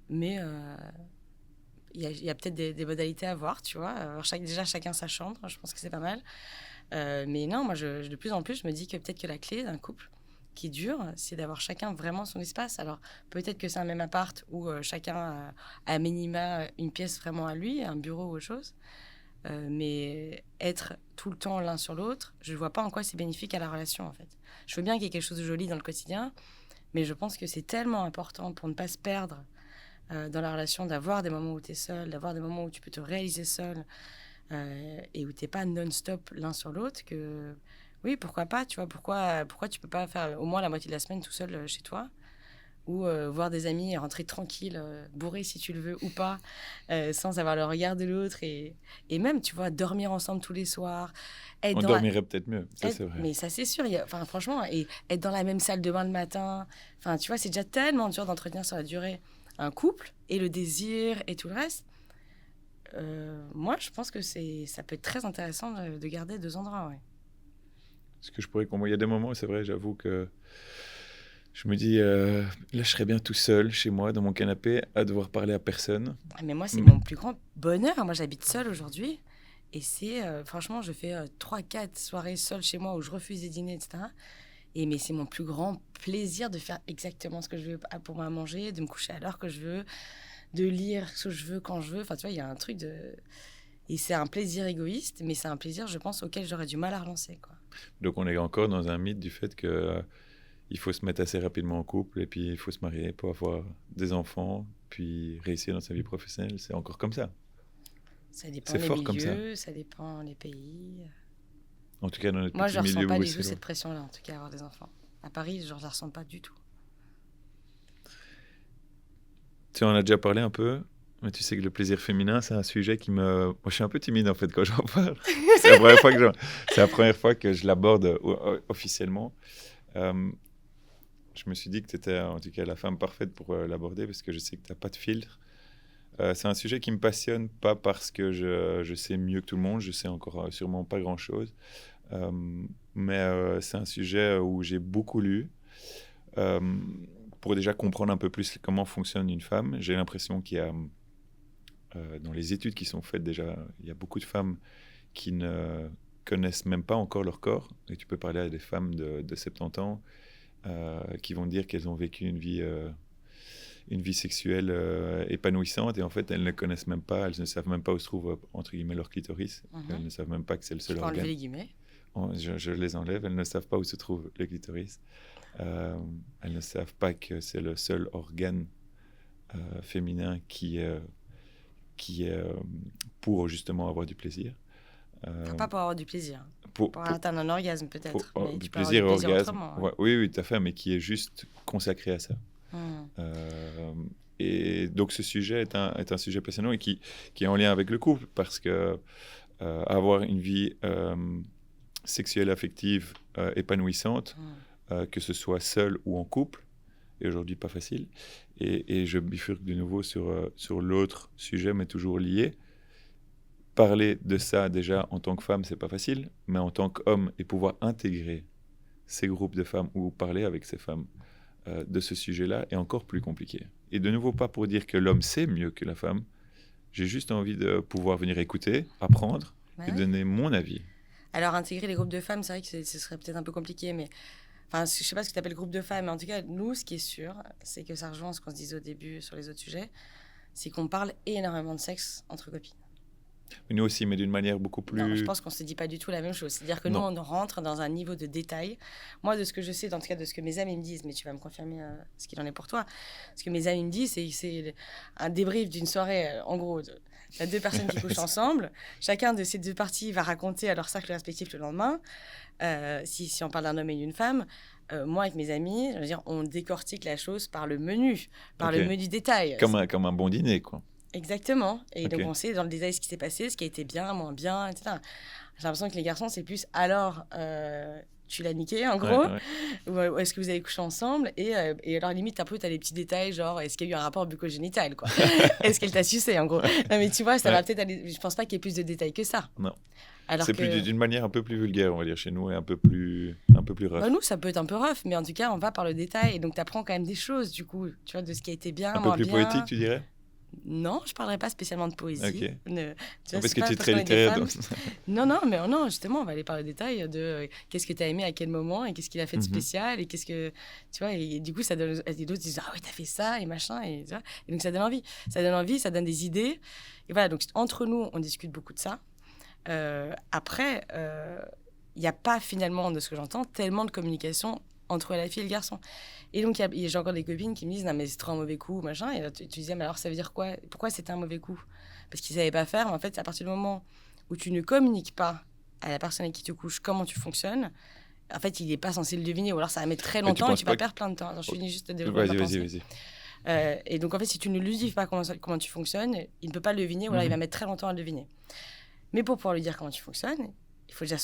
mais il y a peut-être des modalités à voir, tu vois. Alors, déjà, chacun sa chambre, je pense que c'est pas mal. Mais non, moi, de plus en plus, je me dis que peut-être que la clé d'un couple qui dure, c'est d'avoir chacun vraiment son espace. Alors, peut-être que c'est un même appart où chacun a à minima une pièce vraiment à lui, un bureau ou autre chose. Mais être tout le temps l'un sur l'autre, je ne vois pas en quoi c'est bénéfique à la relation, en fait. Je veux bien qu'il y ait quelque chose de joli dans le quotidien, mais je pense que c'est tellement important pour ne pas se perdre dans la relation, d'avoir des moments où tu es seul, d'avoir des moments où tu peux te réaliser seul, et où tu n'es pas non-stop l'un sur l'autre, que oui, pourquoi pas, tu vois, pourquoi tu peux pas faire au moins la moitié de la semaine tout seul chez toi, ou voir des amis et rentrer tranquille, bourré si tu le veux ou pas, sans avoir le regard de l'autre, et même, tu vois, dormir ensemble tous les soirs.
On dormirait peut-être mieux, ça c'est vrai.
Mais ça c'est sûr, enfin, franchement, et être dans la même salle de bain le matin, enfin, tu vois, c'est déjà tellement dur d'entretenir sur la durée un couple, et le désir et tout le reste. Moi, je pense que ça peut être très intéressant de garder deux endroits, ouais.
Ce que je pourrais comprendre, il y a des moments, c'est vrai, j'avoue que je me dis, là, je serais bien tout seul chez moi, dans mon canapé, à devoir parler à personne.
Mais moi, c'est mon plus grand bonheur. Moi, j'habite seule aujourd'hui. Et franchement, je fais 3-4 soirées seule chez moi où je refuse des dîners, etc. Mais c'est mon plus grand plaisir de faire exactement ce que je veux pour moi à manger, de me coucher à l'heure que je veux, de lire ce que je veux quand je veux. Enfin, tu vois, il y a un truc de... Et c'est un plaisir égoïste, mais c'est un plaisir, je pense, auquel j'aurais du mal à relancer, quoi.
Donc, on est encore dans un mythe du fait que il faut se mettre assez rapidement en couple et puis il faut se marier pour avoir des enfants, puis réussir dans sa vie professionnelle. C'est encore comme ça.
Ça dépend
C'est
des
fort
milieux,
comme ça.
ça dépend des pays.
En tout cas, dans notre
Moi,
petit
je ne ressens
milieu
pas du tout
bruxellois.
cette pression-là, en tout cas, avoir des enfants. À Paris, je ne la ressens pas du tout.
Tu en as déjà parlé un peu, mais tu sais que le plaisir féminin, c'est un sujet qui me... Moi, je suis un peu timide, en fait, quand j'en parle. C'est la première fois que je l'aborde officiellement. Je me suis dit que tu étais, en tout cas, la femme parfaite pour l'aborder, parce que je sais que tu n'as pas de filtre. C'est un sujet qui me passionne, pas parce que je sais mieux que tout le monde, je sais encore sûrement pas grand-chose, mais c'est un sujet où j'ai beaucoup lu, pour déjà comprendre un peu plus comment fonctionne une femme. J'ai l'impression qu'il y a, dans les études qui sont faites déjà, il y a beaucoup de femmes qui ne connaissent même pas encore leur corps, et tu peux parler à des femmes de 70 ans qui vont dire qu'elles ont vécu une vie sexuelle épanouissante, et en fait elles ne connaissent même pas, elles ne savent même pas où se trouve entre guillemets leur clitoris. Elles ne savent même pas que c'est le seul organe.
Enlever les guillemets.
Je les enlève. Elles ne savent pas où se trouve le clitoris. Elles ne savent pas que c'est le seul organe féminin qui est pour justement avoir du plaisir.
Pas pour avoir du plaisir. Pour atteindre un orgasme peut-être. Mais
du plaisir et orgasme. Ouais. Oui, tout à fait, mais qui est juste consacré à ça. Et donc ce sujet est un sujet passionnant et qui est en lien avec le couple, parce que avoir une vie sexuelle, affective, épanouissante, que ce soit seul ou en couple, est aujourd'hui pas facile. Et je bifurque de nouveau sur l'autre sujet, mais toujours lié. Parler de ça déjà en tant que femme, c'est pas facile, mais en tant qu'homme, et pouvoir intégrer ces groupes de femmes ou parler avec ces femmes, de ce sujet-là est encore plus compliqué. Et de nouveau, pas pour dire que l'homme sait mieux que la femme. J'ai juste envie de pouvoir venir écouter, apprendre et donner mon avis.
Alors, intégrer les groupes de femmes, c'est vrai que ce serait peut-être un peu compliqué, mais... Enfin, je ne sais pas ce que tu appelles groupe de femmes, mais en tout cas, nous, ce qui est sûr, c'est que ça rejoint ce qu'on se disait au début sur les autres sujets, c'est qu'on parle énormément de sexe entre copines.
Mais nous aussi, mais d'une manière beaucoup plus...
Non, je pense qu'on ne se dit pas du tout la même chose. C'est-à-dire que nous, on rentre dans un niveau de détail. Moi, de ce que je sais, en tout cas de ce que mes amis me disent, mais tu vas me confirmer ce qu'il en est pour toi. Ce que mes amis me disent, c'est un débrief d'une soirée, en gros. Il y a 2 personnes qui couchent ensemble. Chacun de ces 2 parties va raconter à leur cercle respectif le lendemain. Si on parle d'un homme et d'une femme, moi, avec mes amis, je veux dire, on décortique la chose par le menu, par le menu détail.
Comme un bon dîner, quoi.
Exactement. Et donc, on sait dans le détail ce qui s'est passé, ce qui a été bien, moins bien, etc. J'ai l'impression que les garçons, c'est plus alors, tu l'as niqué, en gros, ou est-ce que vous avez couché ensemble et alors, limite, un peu, tu as des petits détails, genre, est-ce qu'il y a eu un rapport bucco-génital, quoi. Est-ce qu'elle t'a sucé, en gros. Non, mais tu vois, ça va peut-être aller... Je pense pas qu'il y ait plus de détails que ça.
Non.
Alors
c'est
que...
d'une manière un peu plus vulgaire, on va dire, chez nous, et un peu plus rough.
Bah nous, ça peut être un peu rough, mais en tout cas, on va par le détail. Et donc, tu apprends quand même des choses, du coup, tu vois, de ce qui a été bien,
un peu plus poétique, tu dirais?
Non, je ne parlerai pas spécialement de poésie.
Okay.
Tu vois,
parce que tu es très littéraire.
Non, justement, on va aller par le détail de qu'est-ce que tu as aimé à quel moment et qu'est-ce qu'il a fait de spécial et qu'est-ce que... Tu vois, et du coup, ça donne... Et d'autres disent, ah oui, t'as fait ça et machin. Et donc, ça donne envie. Ça donne envie, ça donne des idées. Et voilà, donc entre nous, on discute beaucoup de ça. Après, il n'y a pas finalement, de ce que j'entends, tellement de communication entre la fille et le garçon. Et donc, j'ai encore des copines qui me disent « Non, mais c'est trop un mauvais coup, machin. » Et là, tu disais « Mais alors, ça veut dire quoi? Pourquoi c'était un mauvais coup? » Parce qu'ils ne savaient pas faire. Mais en fait, c'est à partir du moment où tu ne communiques pas à la personne avec qui tu couches comment tu fonctionnes, en fait, il n'est pas censé le deviner. Ou alors, ça va mettre très longtemps et tu vas perdre plein de temps. Attends, je finis juste de développer ma pensée.
Vas-y.
Et donc, en fait, si tu ne lui dis pas comment tu fonctionnes, il ne peut pas le deviner ou alors il va mettre très longtemps à le deviner. Mais pour pouvoir lui dire comment tu fonctionnes, il faut déjà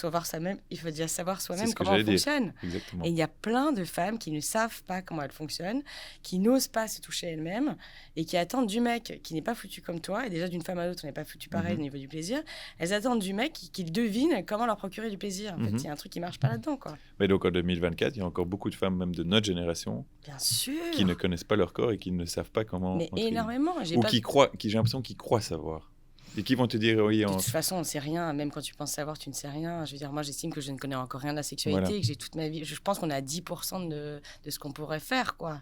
savoir soi-même comment on fonctionne.
Exactement.
Et il y a plein de femmes qui ne savent pas comment elles fonctionnent, qui n'osent pas se toucher elles-mêmes et qui attendent du mec qui n'est pas foutu comme toi. Et déjà, d'une femme à l'autre, on n'est pas foutu pareil au niveau du plaisir. Elles attendent du mec qu'il devine comment leur procurer du plaisir. En fait, il y a un truc qui ne marche pas là-dedans, quoi.
Mais donc, en 2024, il y a encore beaucoup de femmes, même de notre génération,
bien sûr,
qui ne connaissent pas leur corps et qui ne savent pas comment...
Mais énormément.
Ou qui j'ai l'impression qu'ils croient savoir. Et qui vont te dire, oui...
De toute façon, on ne sait rien. Même quand tu penses savoir, tu ne sais rien. Je veux dire, moi, j'estime que je ne connais encore rien de la sexualité, que j'ai toute ma vie... Je pense qu'on est à 10% de ce qu'on pourrait faire, quoi.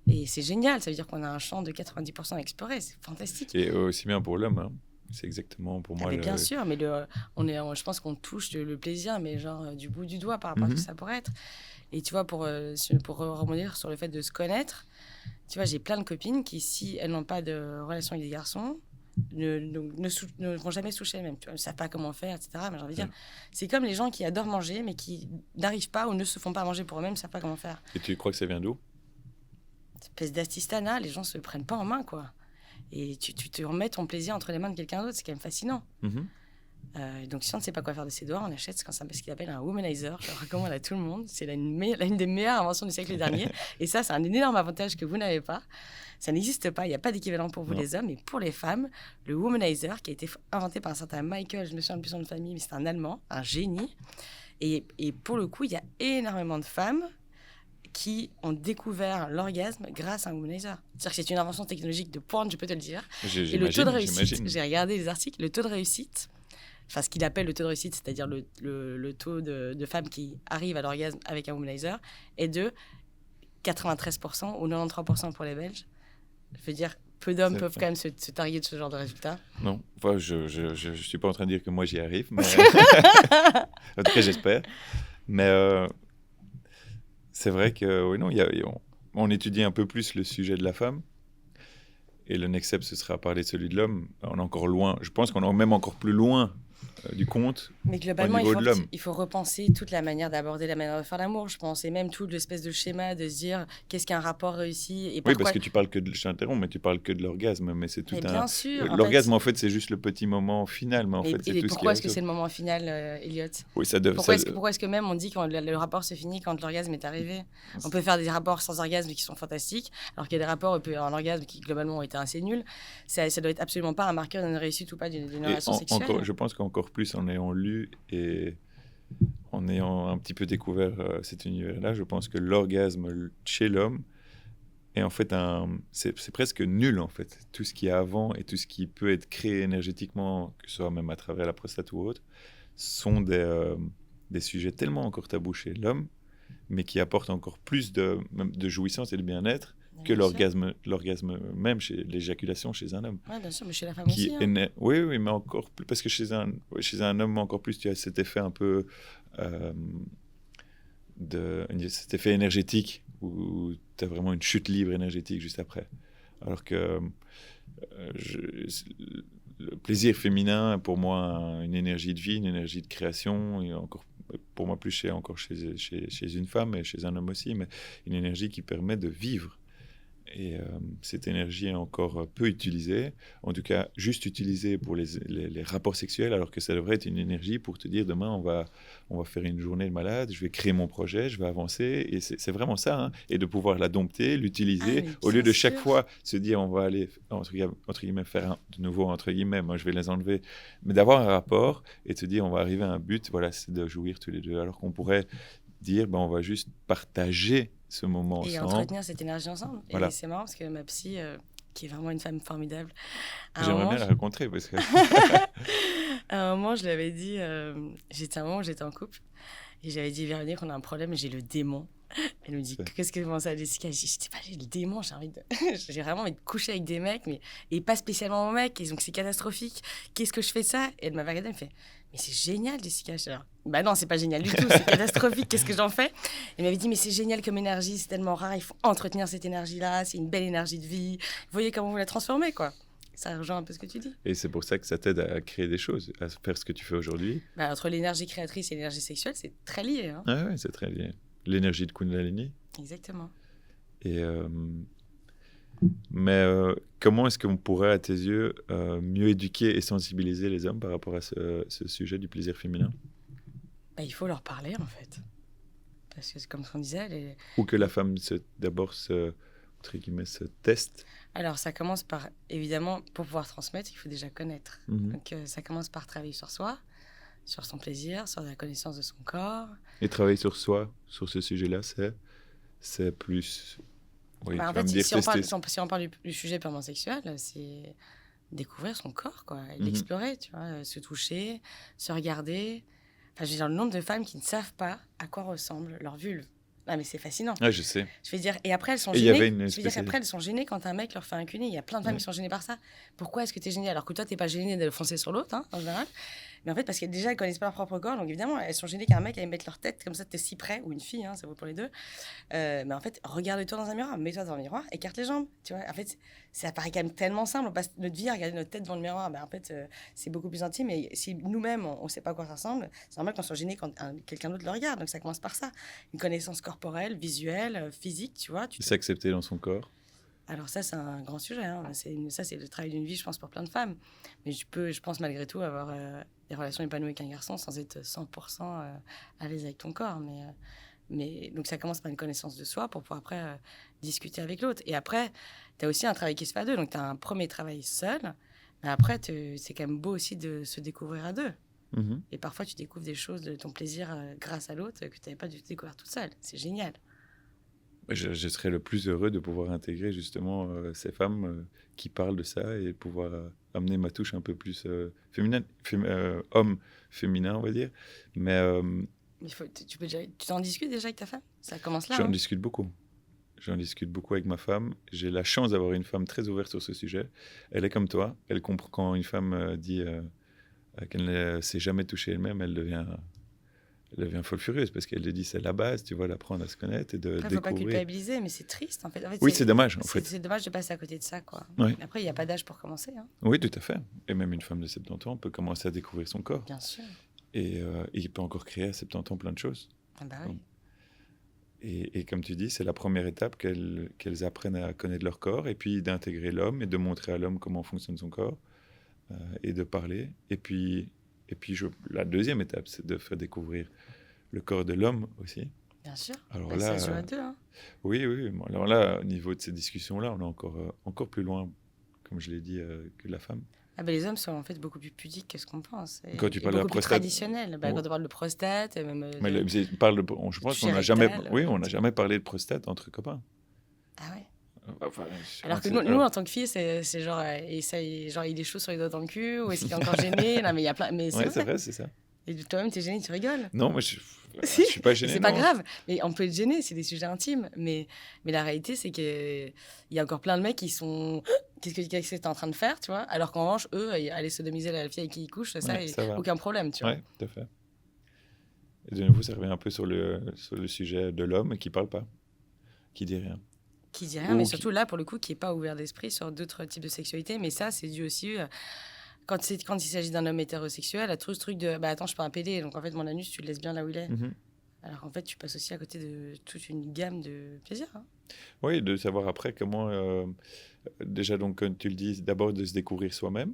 Et c'est génial. Ça veut dire qu'on a un champ de 90% à explorer. C'est fantastique.
Et aussi bien pour l'homme, hein. C'est exactement pour moi...
Mais bien sûr, mais je pense qu'on touche le plaisir, mais genre du bout du doigt par rapport à ce que ça pourrait être. Et tu vois, pour rebondir sur le fait de se connaître, tu vois, j'ai plein de copines qui, si elles n'ont pas de relation avec des garçons... ne vont jamais se toucher elles-mêmes, tu vois, ne savent pas comment faire, etc. Mais j'ai envie de dire, c'est comme les gens qui adorent manger, mais qui n'arrivent pas ou ne se font pas manger pour eux-mêmes, ne savent pas comment faire.
Et tu crois que ça vient d'où?
Cette espèce d'assistanat, les gens se prennent pas en main, quoi. Et tu te remets ton plaisir entre les mains de quelqu'un d'autre, c'est quand même fascinant. Donc si on ne sait pas quoi faire de ses doigts, on achète ce qu'il appelle un womanizer. Je le recommande à tout le monde. C'est une des meilleures inventions du siècle dernier. Et ça, c'est un énorme avantage que vous n'avez pas. Ça n'existe pas. Il n'y a pas d'équivalent pour vous, les hommes. Et pour les femmes, le womanizer, qui a été inventé par un certain Michael, je me souviens plus son nom de famille, mais c'est un Allemand, un génie. Et pour le coup, il y a énormément de femmes qui ont découvert l'orgasme grâce à un womanizer. C'est-à-dire que c'est une invention technologique de pointe, je peux te le dire. Et le taux de réussite, j'ai regardé les articles, le taux de réussite, enfin ce qu'il appelle le taux de réussite, c'est-à-dire le taux de femmes qui arrivent à l'orgasme avec un womanizer, est de 93% ou 93% pour les Belges. Je veux dire, peu d'hommes peuvent quand même se targuer de ce genre de résultat.
Non, enfin, je suis pas en train de dire que moi j'y arrive, mais en tout cas j'espère. Mais c'est vrai que oui, non, on étudie un peu plus le sujet de la femme. Et le next step, ce sera parler de celui de l'homme. On est encore loin. Je pense qu'on est même encore plus loin du compte.
Mais globalement, il faut repenser toute la manière d'aborder la manière de faire l'amour, je pense. Et même toute l'espèce de schéma de se dire qu'est-ce qu'un rapport réussi. Et
oui, parce que tu parles que je t'interromps, mais tu parles que de l'orgasme. Mais c'est tout
bien sûr.
L'orgasme, en fait, c'est juste le petit moment final. Mais en fait, c'est tout
pourquoi est-ce que c'est le moment final, Elliot?
Oui,
pourquoi est-ce que même on dit que le rapport se finit quand l'orgasme est arrivé? On peut faire des rapports sans orgasme qui sont fantastiques, alors qu'il y a des rapports où il peut y avoir un orgasme qui, globalement, ont été assez nuls. Ça doit être absolument pas un marqueur d'une réussite ou pas d'une relation sexuelle.
Je pense qu'encore plus en ayant lu et en ayant un petit peu découvert cet univers-là, je pense que l'orgasme chez l'homme Et en fait, c'est presque nul, en fait. Tout ce qui est avant et tout ce qui peut être créé énergétiquement, que ce soit même à travers la prostate ou autre, sont des sujets tellement encore tabous chez l'homme, mais qui apportent encore plus même de jouissance et de bien-être que
Bien sûr.
l'orgasme même, l'éjaculation chez un homme.
Ouais, bien sûr, mais chez la femme aussi. Hein.
Oui, oui, mais encore plus, parce que chez un homme, encore plus, tu as cet effet un peu, euh, cet effet énergétique, où tu as vraiment une chute libre énergétique juste après. Alors que le plaisir féminin, pour moi, une énergie de vie, une énergie de création, et encore, pour moi, plus encore chez une femme et chez un homme aussi, mais une énergie qui permet de vivre. Et cette énergie est encore peu utilisée, en tout cas juste utilisée pour les rapports sexuels, alors que ça devrait être une énergie pour te dire demain on va faire une journée de malade, je vais créer mon projet, je vais avancer, et c'est vraiment ça, hein, et de pouvoir la dompter, l'utiliser, au lieu de chaque fois se dire on va aller entre guillemets faire de nouveau entre guillemets, moi je vais les enlever, mais d'avoir un rapport et te dire on va arriver à un but, voilà, c'est de jouir tous les deux, alors qu'on pourrait dire ben, on va juste partager ce moment
et
ensemble.
entretenir cette énergie ensemble.
Voilà.
Et c'est marrant parce que ma psy, qui est vraiment une femme formidable,
j'aimerais bien la rencontrer parce que
à un moment, je lui avais dit, j'étais en couple, et j'avais dit, Véronique, on a un problème, j'ai le démon. Elle me dit, qu'est-ce que comment ça, Jessica? Je dis, je sais pas, j'ai le démon, j'ai vraiment envie de coucher avec des mecs, mais et pas spécialement mon mec, et donc c'est catastrophique. Qu'est-ce que je fais de ça? Et elle m'avait regardé, elle me fait, mais c'est génial, Jessica. Je dis, bah non, c'est pas génial du tout, c'est catastrophique, qu'est-ce que j'en fais? Elle m'avait dit, mais c'est génial comme énergie, c'est tellement rare, il faut entretenir cette énergie-là, c'est une belle énergie de vie. Vous voyez comment vous la transformez, quoi. Ça rejoint un peu ce que tu dis.
Et c'est pour ça que ça t'aide à créer des choses, à faire ce que tu fais aujourd'hui.
Bah, entre l'énergie créatrice et l'énergie sexuelle, c'est très lié. Hein.
Ah ouais, c'est très lié. L'énergie de Kundalini.
Exactement.
Et mais comment est-ce qu'on pourrait, à tes yeux, mieux éduquer et sensibiliser les hommes par rapport à ce sujet du plaisir féminin?
Bah, il faut leur parler, en fait. Parce que, comme on disait...
Ou que la femme d'abord entre guillemets, se teste.
Alors, ça commence par, évidemment, pour pouvoir transmettre, il faut déjà connaître.
Mm-hmm.
Donc, ça commence par travailler sur soi, sur son plaisir, sur la connaissance de son corps.
Et travailler sur soi, sur ce sujet-là, c'est plus... Oui,
bah, en fait, si on parle du sujet purement sexuel, c'est découvrir son corps, quoi, et l'explorer, tu vois, se toucher, se regarder. Enfin, je veux dire, le nombre de femmes qui ne savent pas à quoi ressemble leur vulve. Ah, mais c'est fascinant.
Ah, je sais.
Je veux dire, et après, elles sont gênées. Je veux dire qu'après, elles sont gênées quand un mec leur fait un cuni. Il y a plein de femmes qui sont gênées par ça. Pourquoi est-ce que tu es gênée alors que toi, tu n'es pas gênée de foncer sur l'autre, hein, en général. Mais en fait, parce que déjà, elles ne connaissent pas leur propre corps. Donc, évidemment, elles sont gênées qu'un mec aille mettre leur tête comme ça, tu es si près, ou une fille, hein, ça vaut pour les deux. Mais en fait, regarde-toi dans un miroir, mets-toi dans un miroir, écarte les jambes. Tu vois, en fait, ça paraît quand même tellement simple. On passe notre vie à regarder notre tête devant le miroir. Ben, en fait, c'est beaucoup plus intime. Et si nous-mêmes, on ne sait pas à quoi ça ressemble, c'est normal qu'on soit gêné quand quelqu'un d'autre le regarde. Donc, ça commence par ça. Une connaissance corporelle, visuelle, physique, tu vois.
S'accepter dans son corps.
Alors ça, c'est un grand sujet. Hein. Ça, c'est le travail d'une vie, je pense, pour plein de femmes. Mais je pense malgré tout avoir des relations épanouies avec un garçon sans être 100% à l'aise avec ton corps. Mais donc ça commence par une connaissance de soi pour pouvoir après discuter avec l'autre. Et après, tu as aussi un travail qui se fait à deux. Donc tu as un premier travail seul. Mais après, c'est quand même beau aussi de se découvrir à deux.
Mm-hmm.
Et parfois, tu découvres des choses de ton plaisir grâce à l'autre que tu n'avais pas du tout découvert toute seule. C'est génial.
Je serais le plus heureux de pouvoir intégrer justement ces femmes qui parlent de ça et pouvoir amener ma touche un peu plus féminine, homme féminin, on va dire. Mais
tu t'en discutes déjà avec ta femme? Ça commence là.
J'en discute beaucoup. J'en discute beaucoup avec ma femme. J'ai la chance d'avoir une femme très ouverte sur ce sujet. Elle est comme toi. Elle comprend quand une femme dit qu'elle ne s'est jamais touchée elle-même, elle devient folle furieuse parce qu'elle dit c'est la base, tu vois, d'apprendre à se connaître et de découvrir. Il ne faut pas
culpabiliser, mais c'est triste en fait.
Oui, c'est dommage en fait.
C'est dommage de passer à côté de ça, quoi.
Oui.
Après, il n'y a pas d'âge pour commencer. Hein.
Oui, tout à fait. Et même une femme de 70 ans peut commencer à découvrir son corps.
Bien sûr.
Et il peut encore créer à 70 ans plein de choses.
Ah bah oui.
Et comme tu dis, c'est la première étape qu'elles apprennent à connaître leur corps et puis d'intégrer l'homme et de montrer à l'homme comment fonctionne son corps et de parler. Et puis la deuxième étape, c'est de faire découvrir le corps de l'homme aussi.
Bien sûr.
Alors
là, ça se joue à deux. Hein.
Oui. Alors là, au niveau de ces discussions-là, on est encore plus loin, comme je l'ai dit, que la femme.
Ah ben les hommes sont en fait beaucoup plus pudiques que ce qu'on pense.
Quand tu parles de la prostate,
traditionnel. Quand on parle de prostate, même.
Je pense qu'on n'a jamais parlé de prostate entre copains.
Ah ouais.
Enfin,
Alors que
c'est-
nous, en tant que filles, c'est genre, genre, il est chaud sur les doigts dans le cul, ou est-ce qu'il est encore gêné? Non, mais il y a plein. Mais c'est
Ouais, c'est
vrai.
vrai, c'est ça.
Et toi-même, t'es gêné, tu rigoles.
Non, moi,
Si,
je suis pas
mais
gêné,
c'est pas
non.
grave. Mais on peut être gêné, c'est des sujets intimes. Mais la réalité, c'est qu'il y a encore plein de mecs qui sont. Qu'est-ce que t'es en train de faire, tu vois? Alors qu'en revanche, eux, aller sodomiser la fille avec qui ils couchent, ça,
Ouais, ça va.
aucun problème, tu vois.
Ouais, tout à fait. Et de nouveau, ça revient un peu sur le sujet de l'homme qui parle pas, qui dit rien.
Qui dit rien,
Ou
mais
qui-
surtout là, pour le coup, qui est pas ouvert d'esprit sur d'autres types de sexualité. Mais ça, c'est dû aussi. Quand il s'agit d'un homme hétérosexuel, à tout ce truc de bah attends, je suis pas un PD, donc en fait, mon anus, tu le laisses bien là où il est.
Mhm.
Alors qu'en fait, tu passes aussi à côté de toute une gamme de plaisirs. Hein.
Oui, de savoir après comment, déjà, donc, comme tu le dis, d'abord de se découvrir soi-même,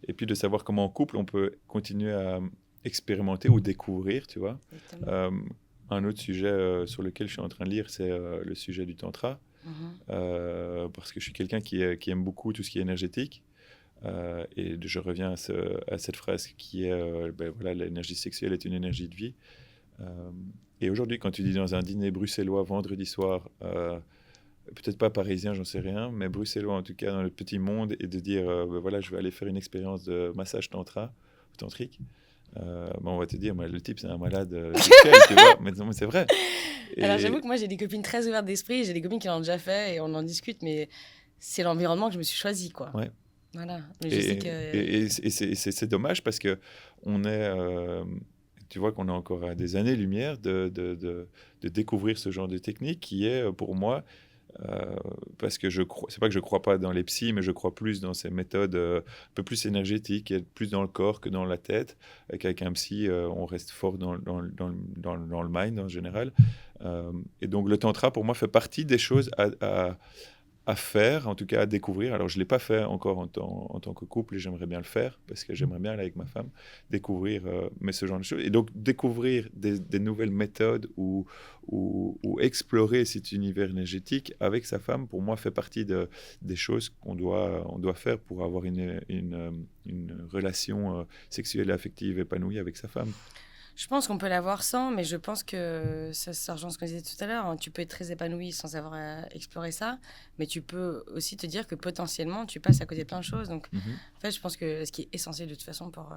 et puis de savoir comment en couple on peut continuer à expérimenter ou découvrir, tu vois.
Exactement.
Un autre sujet sur lequel je suis en train de lire, c'est le sujet du tantra, parce que je suis quelqu'un qui aime beaucoup tout ce qui est énergétique. Et je reviens à cette phrase qui est voilà, l'énergie sexuelle est une énergie de vie. Et aujourd'hui, quand tu dis dans un dîner bruxellois vendredi soir, peut-être pas parisien, j'en sais rien, mais bruxellois en tout cas dans le petit monde, et de dire voilà, je vais aller faire une expérience de massage tantrique, on va te dire, le type c'est un malade sexuel, tu vois, mais non, mais c'est vrai.
Alors j'avoue que moi j'ai des copines très ouvertes d'esprit, j'ai des copines qui l'ont déjà fait et on en discute, mais c'est l'environnement que je me suis choisi, quoi.
Ouais.
Voilà. Mais je sais que.
C'est dommage parce que on est, tu vois qu'on est encore à des années-lumière de découvrir ce genre de technique qui est pour moi, parce que c'est pas que je crois pas dans les psys, mais je crois plus dans ces méthodes un peu plus énergétiques, et plus dans le corps que dans la tête. Avec un psy, on reste fort dans le mind en général. Et donc le tantra pour moi fait partie des choses à faire, en tout cas à découvrir. Alors, je ne l'ai pas fait encore en tant que couple et j'aimerais bien le faire parce que j'aimerais bien aller avec ma femme, découvrir mais ce genre de choses. Et donc, découvrir des nouvelles méthodes ou explorer cet univers énergétique avec sa femme, pour moi, fait partie des choses qu'on doit faire pour avoir une relation sexuelle et affective épanouie avec sa femme.
Je pense qu'on peut l'avoir sans, mais je pense que ça rejoint ce qu'on disait tout à l'heure. Hein. Tu peux être très épanoui sans avoir exploré ça, mais tu peux aussi te dire que potentiellement, tu passes à côté de plein de choses. Donc, en fait, je pense que ce qui est essentiel de toute façon pour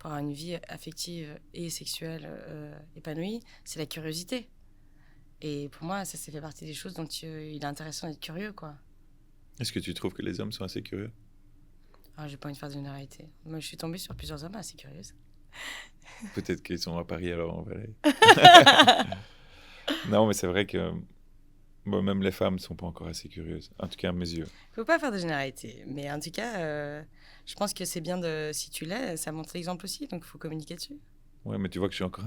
avoir une vie affective et sexuelle épanouie, c'est la curiosité. Et pour moi, ça fait partie des choses dont il est intéressant d'être curieux, quoi.
Est-ce que tu trouves que les hommes sont assez curieux?
Alors, j'ai pas envie de faire de généralité. Moi, je suis tombée sur plusieurs hommes assez curieuses.
Peut-être qu'ils sont à Paris alors en Valais. Non, mais c'est vrai que même les femmes ne sont pas encore assez curieuses, en tout cas à mes yeux.
Faut pas faire de généralité, mais en tout cas, je pense que c'est bien si tu l'es, ça montre l'exemple aussi, donc il faut communiquer dessus.
Ouais, mais tu vois que je suis encore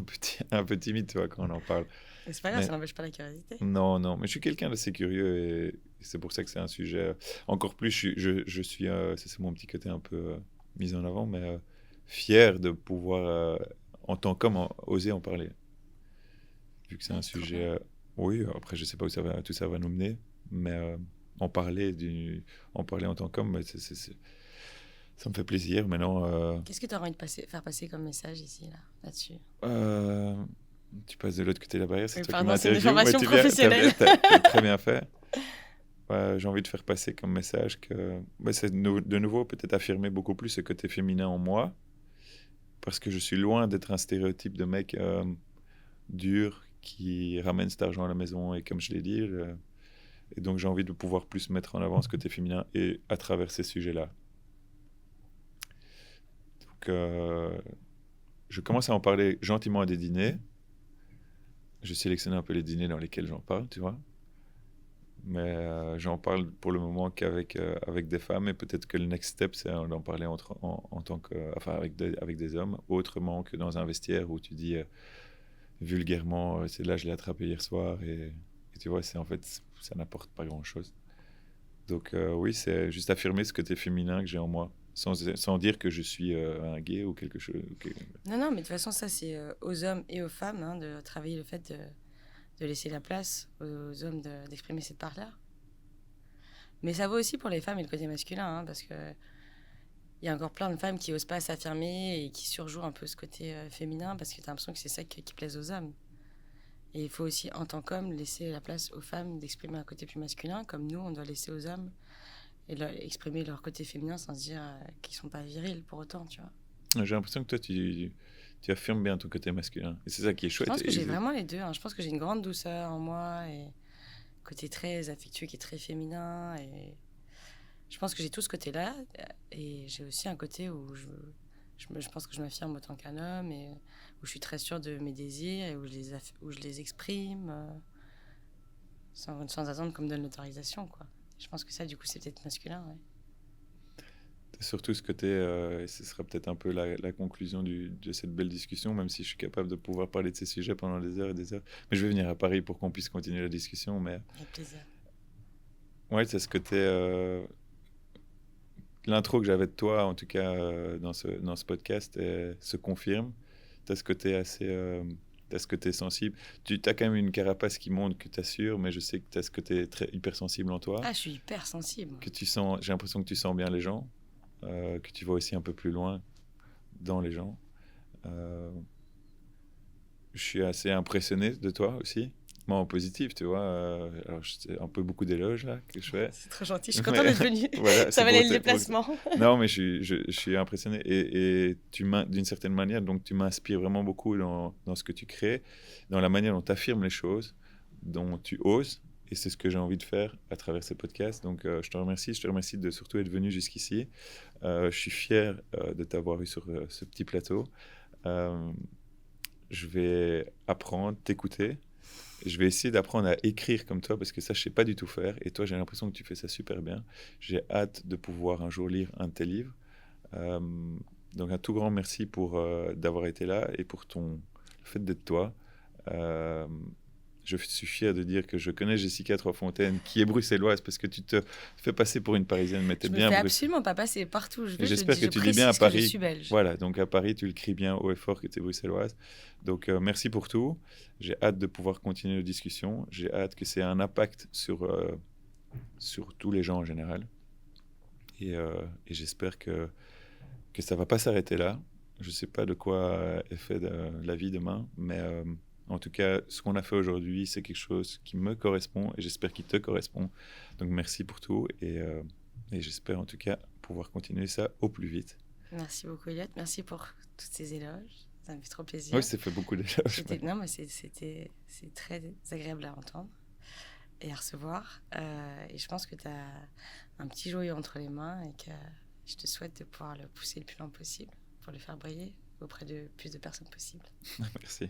un peu timide, tu vois, quand on en parle.
Mais c'est pas grave, ça n'empêche pas la curiosité.
Non, mais je suis quelqu'un d'assez curieux et c'est pour ça que c'est un sujet. Encore plus, je suis, c'est mon petit côté un peu mis en avant, mais fier de pouvoir, en tant qu'homme, oser en parler. Vu que c'est un sujet. Oui, après, je sais pas où tout ça va nous mener, mais en parler en tant qu'homme, ça me fait plaisir. Maintenant.
Qu'est-ce que tu aurais envie de faire passer comme message ici, là-dessus?
Tu passes de l'autre côté de la barrière, c'est toi qui
Pardon, c'est une
m'interviews.
information professionnelle.
T'as très bien fait. J'ai envie de faire passer comme message que c'est de nouveau peut-être affirmer beaucoup plus ce côté féminin en moi, parce que je suis loin d'être un stéréotype de mec dur qui ramène cet argent à la maison, et comme je l'ai dit, et donc j'ai envie de pouvoir plus mettre en avant ce côté féminin et à travers ces sujets-là. Donc je commence à en parler gentiment à des dîners. Je sélectionne un peu les dîners dans lesquels j'en parle, tu vois. Mais j'en parle pour le moment qu'avec avec des femmes, et peut-être que le next step, c'est d'en parler en tant que, avec des hommes, autrement que dans un vestiaire où tu dis vulgairement, c'est là je l'ai attrapé hier soir, et tu vois, en fait, ça n'apporte pas grand-chose. Donc oui, c'est juste affirmer ce côté féminin que j'ai en moi, sans dire que je suis un gay ou quelque chose.
Non, mais de toute façon, ça, c'est aux hommes et aux femmes, hein, de travailler le fait de laisser la place aux hommes d'exprimer cette part-là. Mais ça vaut aussi pour les femmes et le côté masculin, hein, parce que il y a encore plein de femmes qui osent pas s'affirmer et qui surjouent un peu ce côté féminin, parce que tu as l'impression que c'est ça qui plaise aux hommes. Et il faut aussi, en tant qu'homme, laisser la place aux femmes d'exprimer un côté plus masculin, comme nous, on doit laisser aux hommes et exprimer leur côté féminin sans se dire qu'ils sont pas virils pour autant, tu vois.
J'ai l'impression que toi, tu affirmes bien ton côté masculin. Et c'est ça qui est
Je
chouette.
pense que j'ai vraiment les deux, hein. Je pense que j'ai une grande douceur en moi et côté très affectueux qui est très féminin. Et je pense que j'ai tout ce côté-là. Et j'ai aussi un côté où je pense que je m'affirme autant qu'un homme et où je suis très sûre de mes désirs et où je les exprime sans attendre qu'on me donne l'autorisation, quoi. Je pense que ça, du coup, c'est peut-être masculin, ouais.
T'as surtout ce côté, et ce sera peut-être un peu la conclusion de cette belle discussion, même si je suis capable de pouvoir parler de ces sujets pendant des heures et des heures. Mais je vais venir à Paris pour qu'on puisse continuer la discussion. Mais
Avec plaisir.
ouais, c'est ce côté. L'intro que j'avais de toi, en tout cas dans ce podcast, se confirme. Tu as ce côté assez. T'as ce côté sensible. Tu as quand même une carapace qui montre que tu assures, mais je sais que tu as ce côté très hypersensible en toi.
Ah, je suis hyper sensible.
Que tu sens, j'ai l'impression que tu sens bien les gens, que tu vas aussi un peu plus loin dans les gens. Je suis assez impressionné de toi aussi. Moi, en positif, tu vois. Alors, c'est un peu beaucoup d'éloges là que je fais.
C'est trop gentil, je suis contente d'être venue.
Voilà,
Ça valait le déplacement.
Non, mais je suis impressionné. Et d'une certaine manière, donc tu m'inspires vraiment beaucoup dans ce que tu crées, dans la manière dont tu affirmes les choses, dont tu oses. Et c'est ce que j'ai envie de faire à travers ces podcasts. Donc, je te remercie. Je te remercie de surtout être venu jusqu'ici. Je suis fier de t'avoir eu sur ce petit plateau. Je vais apprendre, t'écouter. Je vais essayer d'apprendre à écrire comme toi parce que ça, je ne sais pas du tout faire. Et toi, j'ai l'impression que tu fais ça super bien. J'ai hâte de pouvoir un jour lire un de tes livres. Euh, donc, un tout grand merci pour d'avoir été là et pour le fait d'être toi. Je suis fier de dire que je connais Jessica Troisfontaine, qui est bruxelloise, parce que tu te fais passer pour une Parisienne, mais tu es bien
Je me fais absolument pas passer partout où je vais.
J'espère que tu dis bien à Paris. Je suis belge. Voilà, donc à Paris, tu le cries bien haut et fort que tu es bruxelloise. Donc merci pour tout. J'ai hâte de pouvoir continuer nos discussions. J'ai hâte que ça ait un impact sur tous les gens en général. Et j'espère que ça ne va pas s'arrêter là. Je ne sais pas de quoi est fait la vie demain, mais en tout cas, ce qu'on a fait aujourd'hui, c'est quelque chose qui me correspond et j'espère qu'il te correspond. Donc merci pour tout et j'espère en tout cas pouvoir continuer ça au plus vite.
Merci beaucoup, Elliot. Merci pour tous ces éloges. Ça me fait trop plaisir.
Oui, ça fait beaucoup d'éloges.
Non, mais c'est très agréable à entendre et à recevoir. Et je pense que tu as un petit joyau entre les mains et que je te souhaite de pouvoir le pousser le plus loin possible pour le faire briller auprès de plus de personnes possibles.
Merci.